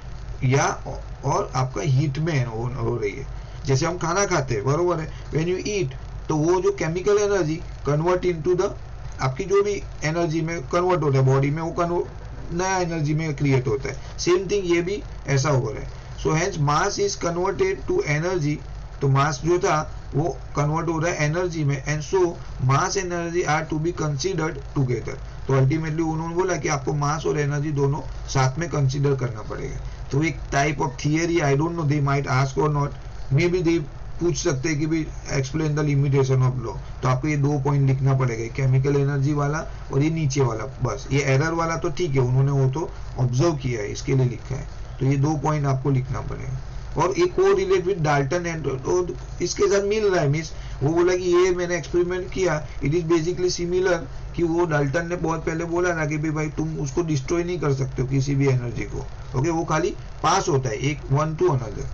या और आपका हीट में हो रही है। जैसे हम खाना खाते हैं, बरोबर है, व्हेन यू ईट तो वो जो chemical energy convert into the आपकी जो भी एनर्जी में कन्वर्ट होता है बॉडी में, वो नया एनर्जी में क्रिएट होता है। सेम थिंग ये भी ऐसा हो रहा है। So hence mass is converted to energy, तो मास जो था वो कन्वर्ट हो रहा है एनर्जी में, and so mass and energy are to be considered together. तो अल्टीमेटली उन्होंने बोला कि आपको मास और एनर्जी दोनों साथ में कंसीडर करना पड़ेगा। तो एक type of theory, I don't no, they might ask और नॉट, मे बी दे पूछ सकते हैं कि भी explain the limitation of law. तो आपको ये 2 पॉइंट लिखना पड़ेगा, केमिकल एनर्जी वाला और ये नीचे वाला। बस ये एरर वाला तो ठीक है, उन्होंने वो तो ऑब्जर्व किया है, इसके लिए लिखा है। तो ये 2 पॉइंट आपको लिखना पड़ेगा। और एक को रिलेट विद डाल्टन एंड तो इसके साथ मिल रहा है, मीन्स वो बोला कि ये मैंने एक्सपेरिमेंट किया, इट इज बेसिकली सिमिलर, कि वो डाल्टन ने बहुत पहले बोला ना कि भाई तुम उसको डिस्ट्रॉय नहीं कर सकते हो किसी भी एनर्जी को, ओके, वो खाली पास होता है एक one two another,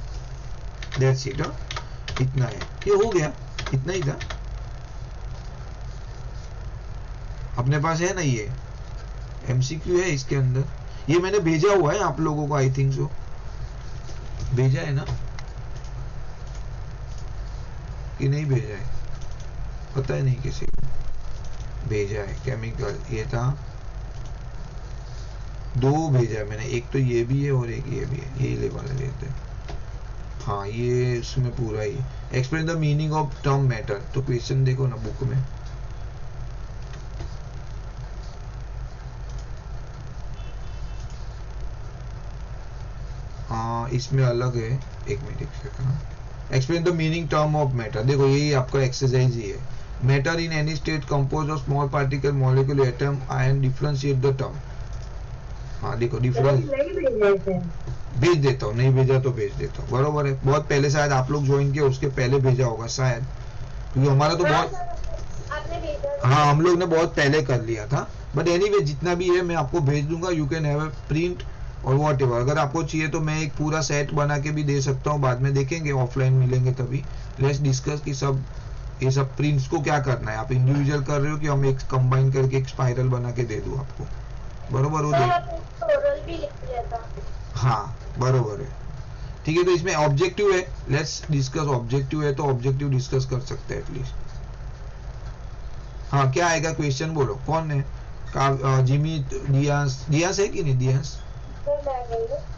that's it. इतना है, ये हो गया, इतना ही था अपने पास, है ना। ये एमसीक्यू है इसके अंदर, ये मैंने भेजा हुआ है आप लोगों को, आई थिंक सो भेजा है ना कि नहीं भेजा है, पता है नहीं किसी को भेजा है। केमिकल ये था, 2 भेजा है मैंने, एक तो ये भी है और एक ये भी है, ये ले वाले लेते हैं। हाँ ये इसमें पूरा ही explain the meaning of term matter. तो क्वेश्चन देखो ना बुक में, इसमें अलग है, एक minute explain the meaning term of matter. देखो यही आपका एक्सरसाइज ही है। Matter in any state compose of small particle molecule atom ion, differentiate the term. हाँ देखो डिफरेंस भेज देता हूँ, नहीं भेजा तो भेज देता हूँ, बरोबर है। बहुत पहले शायद आप लोग ज्वाइन किए, उसके पहले भेजा होगा शायद, क्योंकि हमारा तो बहुत, हाँ हम लोग ने बहुत पहले कर लिया था। बट एनीवे जितना भी है मैं आपको भेज दूंगा, you can have a print और वॉट एवर। अगर आपको चाहिए तो मैं एक पूरा सेट बना के भी दे सकता हूँ, बाद में देखेंगे, ऑफलाइन मिलेंगे तभी। लेट्स डिस्कस कि सब ये सब प्रिंट्स को क्या करना है, आप इंडिविजुअल कर रहे हो कि हम एक कंबाइन करके एक स्पाइरल बना के दे दूं आपको, बरोबर हो जाए। हाँ बरोबर है, ठीक है। तो इसमें ऑब्जेक्टिव है, लेट्स डिस्कस। ऑब्जेक्टिव है तो ऑब्जेक्टिव डिस्कस कर सकते हैं एटलीस्ट। हाँ क्या आएगा क्वेश्चन, बोलो कौन है? जिमी, डियांस, डियांस है कि नहीं? डियांस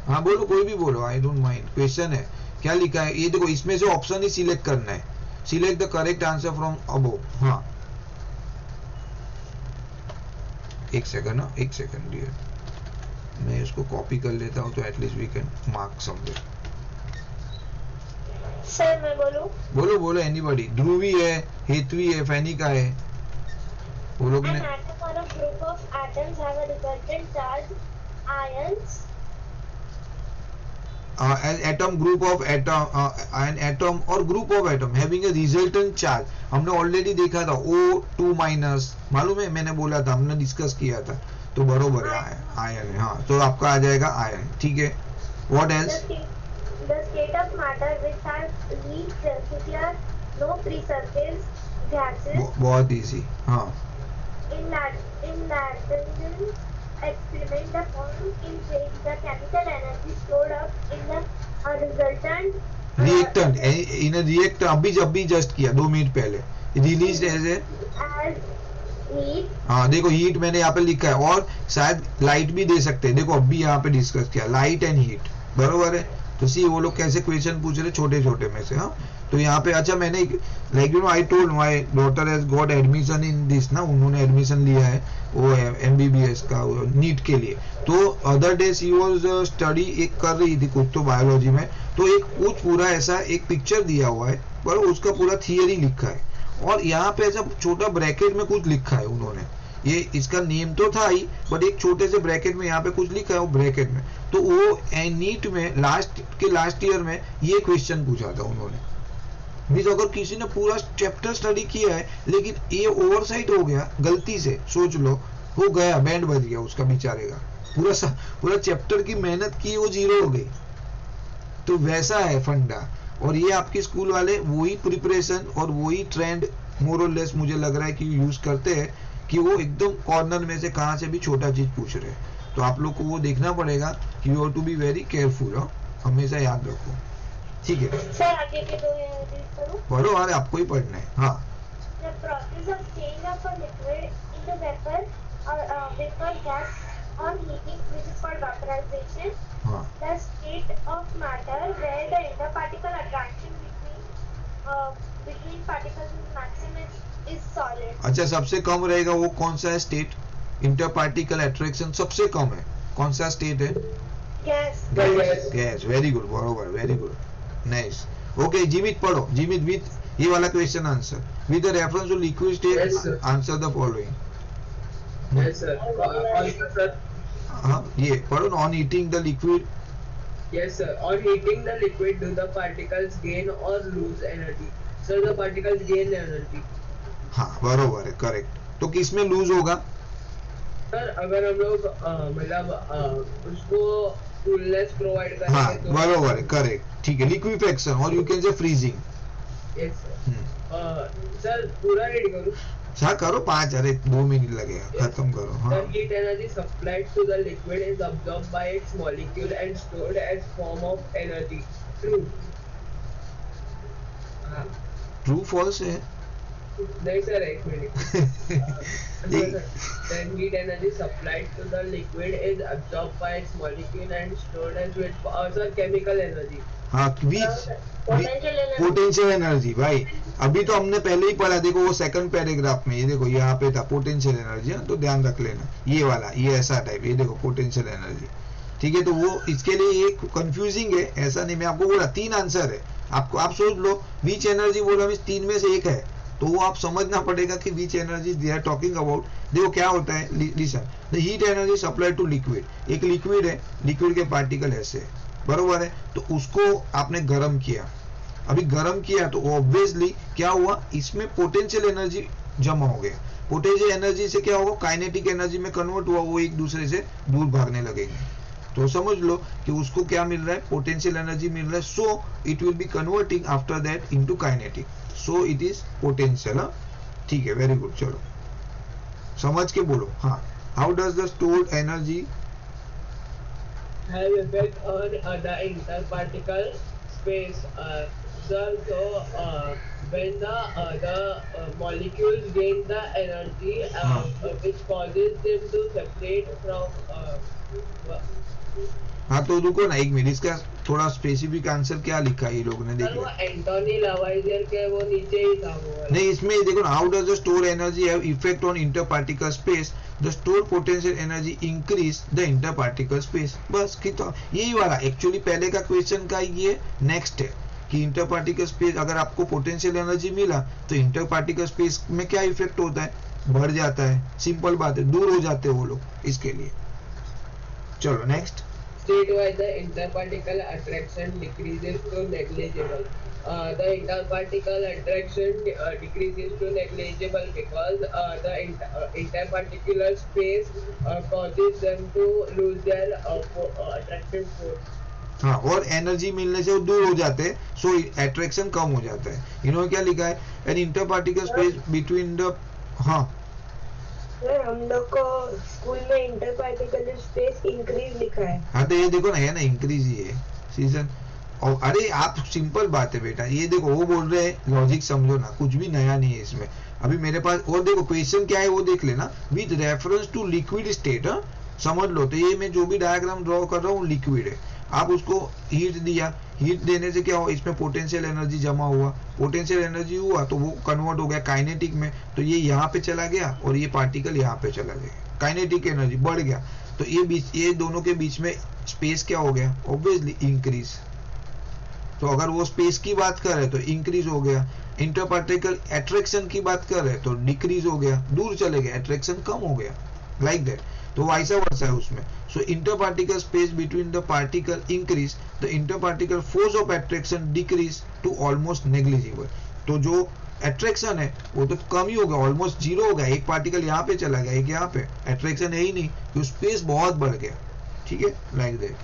हाँ बोलो, कोई भी बोलो, आई डोंट माइंड। क्वेश्चन है, क्या लिखा है ये देखो, इसमें से ऑप्शन ही सिलेक्ट करना है, select the correct answer from above. हाँ एक सेकंड ना, एक सेकंड डियर, मैं इसको कॉपी कर लेता हूँ तो at least we can mark somewhere. Sir मैं बोलूं? बोलो बोलो, एनीबॉडी। ध्रुवी है, हेतवी है, फैनिका है, वो लोग ने। group of atoms have a resultant charge ions. An atom, group of atom, an atom or group of atom having a resultant charge, हमने ऑलरेडी देखा था O2 माइनस, मालूम है, मैंने बोला था, हमने डिस्कस किया था, तो बरोबर है, आयन है। हाँ तो आपका आ जाएगा आयन, ठीक है। What else? The state of matter which has least density are no free surface gases. बहुत इजी। हाँ In that experiment the form in which the chemical energy stored up in the resultant reactant in a reactor, अभी just किया 2 minute पहले, release as heat. हाँ देखो heat मैंने यहाँ पे लिखा है, और शायद लाइट भी दे सकते हैं। देखो अभी यहाँ पे डिस्कस किया लाइट एंड हीट, बरोबर है। तो सी वो लोग कैसे क्वेश्चन पूछ रहे, छोटे छोटे में से। हाँ तो यहाँ पे अच्छा, मैंने like you know I told my daughter has got admission in this ना, उन्होंने एडमिशन लिया है वो MBBS का नीट के लिए। तो other day she was study एक कर रही थी कुछ तो बायोलॉजी में, तो एक कुछ पूरा ऐसा एक पिक्चर दिया हुआ है, पर उसका पूरा थियरी लिखा है, और यहाँ पे ऐसा छोटा ब्रैकेट में कुछ लिखा है उन्होंने। ये इसका नेम तो था ही, बट एक छोटे से ब्रैकेट में यहाँ पे कुछ लिखा है वो ब्रैकेट में। तो वो नीट में लास्ट ईयर में ये क्वेश्चन पूछा था उन्होंने। मीन्स अगर किसी ने पूरा चैप्टर स्टडी किया है लेकिन ये ओवरसाइट हो गया गलती से, सोच लो, हो गया, बैंड बज गया उसका बेचारे का, पूरा चैप्टर की मेहनत की वो जीरो हो गई। तो वैसा है फंडा, और ये आपके स्कूल वाले वही प्रिपरेशन और वही ट्रेंड मोर और लेस मुझे लग रहा है कि यूज करते हैं, कि वो एकदम कॉर्नर में से कहां से भी छोटा चीज पूछ रहे हैं। तो आप लोग को वो देखना पड़ेगा कि you have to be very careful, हमेशा याद रखो, ठीक है। सर आगे के दो करूं? पढ़ो, अरे आपको ही पढ़ना है। हाँ The process of change of a liquid into vapor or vapor gas on heating, which is called vaporization. हाँ The state of matter where the interparticle attraction between particles is maximum is solid. अच्छा, सबसे कम रहेगा वो कौन सा है state? Inter particle attraction सबसे कम है, कौन सा स्टेट है? गैस। गैस, वेरी गुड, बरोबर, very good, nice. Okay Jimit पढ़ो, जीमित विथ ये वाला question answer with reference to liquid state answer the following. Yes sir. हाँ ये पढ़ो ना, on heating the liquid. Yes sir, on heating the liquid do the particles gain or lose energy? Sir, the particles gain energy. हाँ बरोबर है, correct. तो किस में लूज होगा? सर अगर हम लोग मतलब उसको कूलनेस प्रोवाइड करेंगे हाँ तो बरोबर है, करेक्ट, ठीक है, लिक्विफेक्शन और you can say freezing. Yes sir. Sir पूरा रेडी करूँ? हाँ करो, 5 अरे 2 मिनट लगेगा, खत्म करो। हाँ The heat energy supplied to the liquid is absorbed by its molecule and stored as form of energy. True. True false है? नहीं सर, एक minute. Then heat energy supplied to the liquid is absorbed by its molecule and stored as with sir chemical energy. हाँ potential energy भाई, अभी तो हमने पहले ही पढ़ा, देखो वो सेकंड पैराग्राफ में, ये देखो यहाँ पे था पोटेंशियल एनर्जी, तो ध्यान रख लेना ये वाला, ये ऐसा टाइप, ये देखो पोटेंशियल एनर्जी, ठीक है। तो वो इसके लिए ये कंफ्यूजिंग है, ऐसा नहीं, मैं आपको बोला 3 आंसर है, आपको आप सोच लो विच एनर्जी बोला, 3 में से एक है, तो वो आप समझना पड़ेगा कि which energy they are talking about. देखो क्या होता है, listen, the heat energy supply to liquid, एक लिक्विड है, लिक्विड के पार्टिकल ऐसे है, बरोबर है, तो उसको आपने गर्म किया, अभी गर्म किया तो ऑब्वियसली क्या हुआ, इसमें पोटेंशियल एनर्जी जमा हो गया, पोटेंशियल एनर्जी से क्या होगा, काइनेटिक एनर्जी में कन्वर्ट हुआ, वो एक दूसरे से दूर भागने लगेंगे, तो समझ लो कि उसको क्या मिल रहा है, पोटेंशियल एनर्जी मिल रहा है, so it will B converting after that into kinetic, so it is potential. ठीक है, वेरी गुड, चलो समझ के बोलो। हाँ, how does the stored energy have effect on the interparticle space. Sir, so when the molecules gain the energy which causes them to separate from हाँ तो रुको ना एक मिनट, इसका थोड़ा स्पेसिफिक आंसर क्या लिखा है ये लोग ने, देख वो एंटोनी लावाइजर के वो नीचे ही था वो नहीं, इसमें देखो ना, how does the store energy have effect on interparticle space, the store potential energy increase the interparticle space, बस कितना, यही वाला एक्चुअली पहले का क्वेश्चन का ये नेक्स्ट है कि इंटरपार्टिकल स्पेस, अगर आपको पोटेंशियल एनर्जी मिला तो इंटरपार्टिकल स्पेस में क्या इफेक्ट होता है, बढ़ जाता है, सिंपल बात है, दूर हो जाते हैं वो लोग, इसके लिए। चलो next. State-wise, the interparticle attraction decreases to negligible. The interparticle attraction decreases to negligible because the interparticular space causes them to lose their attractive force. हाँ, और एनर्जी मिलने से वो दूर हो जाते हैं, सो अट्रैक्शन कम हो जाता है। इन्होंने क्या लिखा है, एन इंटरपार्टिकल स्पेस बिटवीन द, हाँ हम लोग को स्कूल में इंटरपार्टिकल स्पेस इंक्रीज लिखा है। हाँ तो ये देखो ना, है ना, इंक्रीज ही है सीजन, और अरे आप सिंपल बात है बेटा, ये देखो वो बोल रहे हैं, लॉजिक समझो ना, कुछ भी नया नहीं है इसमें। अभी मेरे पास और देखो क्वेश्चन क्या है वो देख लेना, with reference to liquid state, समझ लो, तो ये मैं जो भी डायग्राम ड्रॉ कर रहा हूँ लिक्विड है, आप उसको हीट दिया, हीट देने से क्या हुआ, इसमें पोटेंशियल एनर्जी जमा हुआ, पोटेंशियल एनर्जी हुआ तो वो कन्वर्ट हो गया काइनेटिक में, तो ये यहाँ पे चला गया और ये पार्टिकल यहाँ पे चला गया, काइनेटिक एनर्जी बढ़ गया, तो ये दोनों के बीच में स्पेस क्या हो गया, ऑब्वियसली इंक्रीज। तो अगर वो स्पेस की बात कर रहे तो इंक्रीज हो गया, इंटरपार्टिकल अट्रैक्शन की बात कर रहे तो डिक्रीज हो गया, दूर चले गए, अट्रैक्शन कम हो गया, लाइक दैट। तो वैसा वर्सा है उसमें, so interparticle space between the particle increase, the interparticle force of attraction decrease to almost negligible, तो जो अट्रैक्शन है वो तो कम ही हो गया, ऑलमोस्ट जीरो हो गया, एक पार्टिकल यहाँ पे चला गया, एक यहाँ पे, अट्रैक्शन है ही नहीं, तो स्पेस बहुत बढ़ गया, ठीक है, लाइक दैट।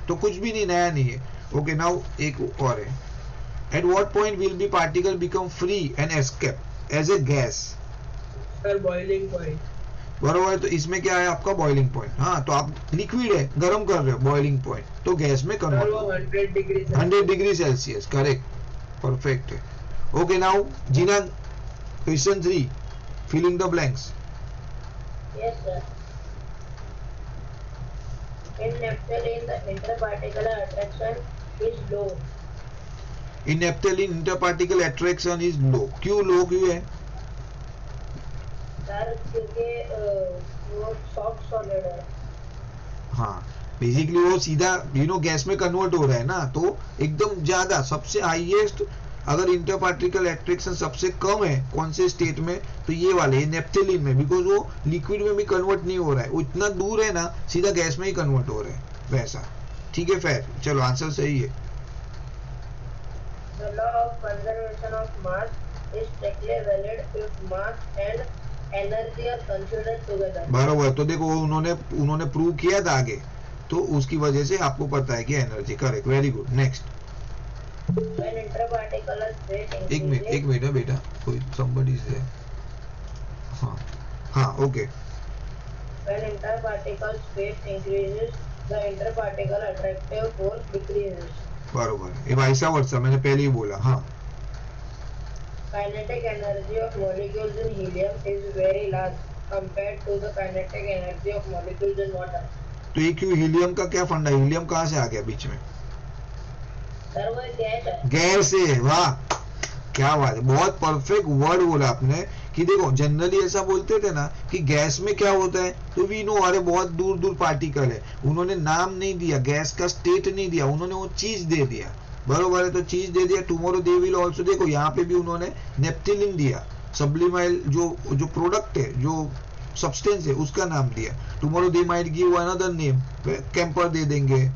तो कुछ भी नहीं, नया नहीं है। ओके, नाउ एक और है, at what point will be particle become free and escape as a gas? Sir boiling point, बरोबर है, तो इसमें क्या है आपका बॉइलिंग पॉइंट, हाँ तो आप लिक्विड है, गर्म कर रहे हो, बॉइलिंग पॉइंट तो गैस में convert, 100 degree Celsius, correct, perfect है। ओके, नाउ जीना, question 3, filling the blanks. Yes, sir. In naphthalene, the interparticular attraction is low. In naphthalene interparticle attraction is low, क्यों लो क्यों है? सर क्योंकि वो soft solid है। हाँ बेसिकली वो सीधा गैस में कन्वर्ट हो रहा है ना, तो एकदम ज्यादा सबसे हाईएस्ट अगर इंटर पार्टिकल अट्रैक्शन सबसे कम है कौन से स्टेट में, तो ये वाले नेप्थेलिन में, बिकॉज वो लिक्विड में भी कन्वर्ट नहीं हो रहा है, वो इतना दूर है ना, सीधा गैस में ही कन्वर्ट हो रहा है वैसा। ठीक है फिर चलो आंसर सही है। The law of conservation of mass is strictly valid if mass and energy are considered together. बराबर, तो देखो उन्होंने प्रूव किया था आगे, तो उसकी वजह से आपको पता है कि energy correct, very good. Next. When interparticular space एक increases, मिनट है बेटा, कोई somebody is there। हाँ okay. when interparticle space increases, the interparticle attractive force decreases. बरोबर, ये वैसा वर्षा मैंने पहले ही बोला। हाँ Kinetic energy of molecules in helium is very large compared to the kinetic energy of molecules in water. तो ये क्यों, हीलियम का क्या फंडा, हीलियम कहाँ से आ गया बीच में? सर वो गैस है। गैस है, वाह क्या बात है, बहुत परफेक्ट वर्ड बोला आपने। कि देखो जनरली ऐसा बोलते थे ना कि गैस में क्या होता है, तो वी नो अरे बहुत दूर दूर पार्टिकल है, उन्होंने नाम नहीं दिया, गैस का स्टेट नहीं दिया, उन्होंने वो चीज दे दिया। बरोबर है, तो चीज दे दिया। टुमारो दे विल ऑल्सो, देखो यहाँ पे भी उन्होंने नेप्थिलिन दिया, सब्लिमाइल जो प्रोडक्ट है, जो सब्सटेंस है उसका नाम दिया। Tomorrow they might give another name, camphor दे देंगे,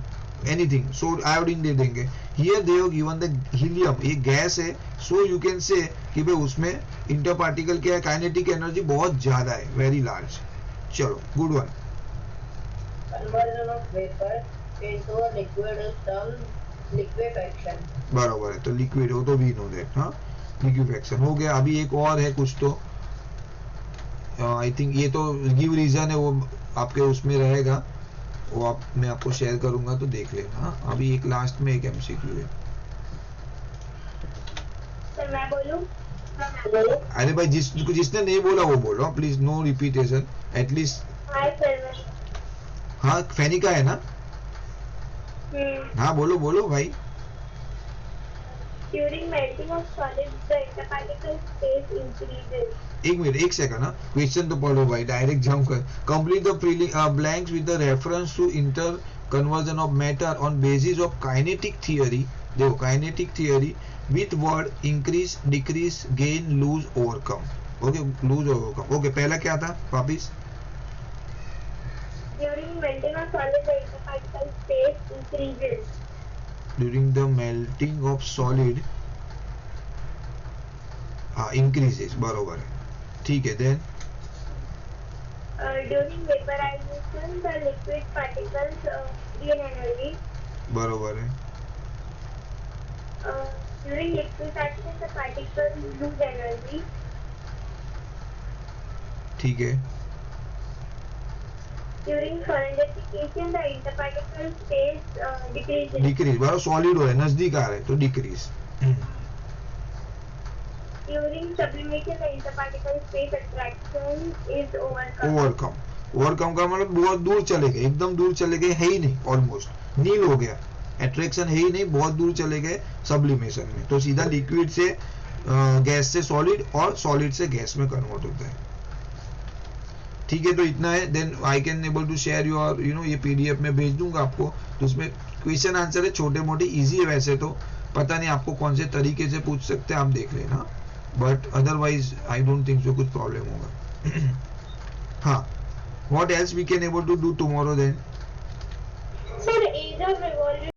एनीथिंग, सो आयोडीन दे देंगे। Here they have given the helium, ये गैस है, सो यू कैन से कि भाई उसमें इंटर पार्टिकल क्या है, काइनेटिक एनर्जी बहुत ज्यादा है, वेरी लार्ज। चलो good one. Conversion of vapor into a liquid is termed liquefaction. बराबर है, तो लिक्विड हो तो वी नो दैट। हाँ लिक्विफेक्शन हो गया। अभी एक और है कुछ, तो आई थिंक ये तो गिव रीजन है, वो आपके उसमें रहेगा, वो मैं आपको शेयर करूंगा तो देख लेना। हाँ अभी एक लास्ट में एक एमसीक्यू है। सर मैं बोलूं? अरे भाई जिसने नहीं बोला वो बोलो please, no repetition at least. Hi sir. हाँ फेनिका है ना? हाँ बोलो बोलो भाई। During melting of solids, the interparticle space increases. एक मिनट, एक सेकंड। ना क्वेश्चन तो पढ़ो भाई, डायरेक्ट जंप कर। Complete the blanks with the reference to interconversion of matter on basis of kinetic theory. देखो kinetic theory with word increase, decrease, gain, lose, overcome. Okay lose, overcome. Okay पहला क्या था वापिस? During melting of solids, the interparticle space increases. During the melting of solid, हाँ increases, बरोबर है, ठीक है। Then During vaporization, the liquid particles gain energy. बरोबर है। During liquefaction, the particles lose energy. ठीक है। During solidification, the interparticle space decreases. Decrease, बराबर, सॉलिड हो रहा है, नजदीक आ रहा है तो decrease. During sublimation, the interparticle space attraction is overcome. Overcome, overcome का मतलब बहुत दूर चले गए, एकदम दूर चले गए, है ही नहीं, ऑलमोस्ट नील हो गया, अट्रैक्शन है ही नहीं, बहुत दूर चले गए सब्लिमेशन में, तो सीधा लिक्विड से गैस से सॉलिड और सॉलिड से गैस में कन्वर्ट होता है। ठीक है, तो इतना है। Then I can able to share your ये पीडीएफ में भेज दूंगा आपको, तो उसमें क्वेश्चन आंसर है, छोटे मोटे इजी है वैसे तो, पता नहीं आपको कौन से तरीके से पूछ सकते हैं, आप देख लेना, but otherwise I don't think so कुछ प्रॉब्लम होगा। हाँ, what else we can able to do tomorrow then? Sir, age of revolution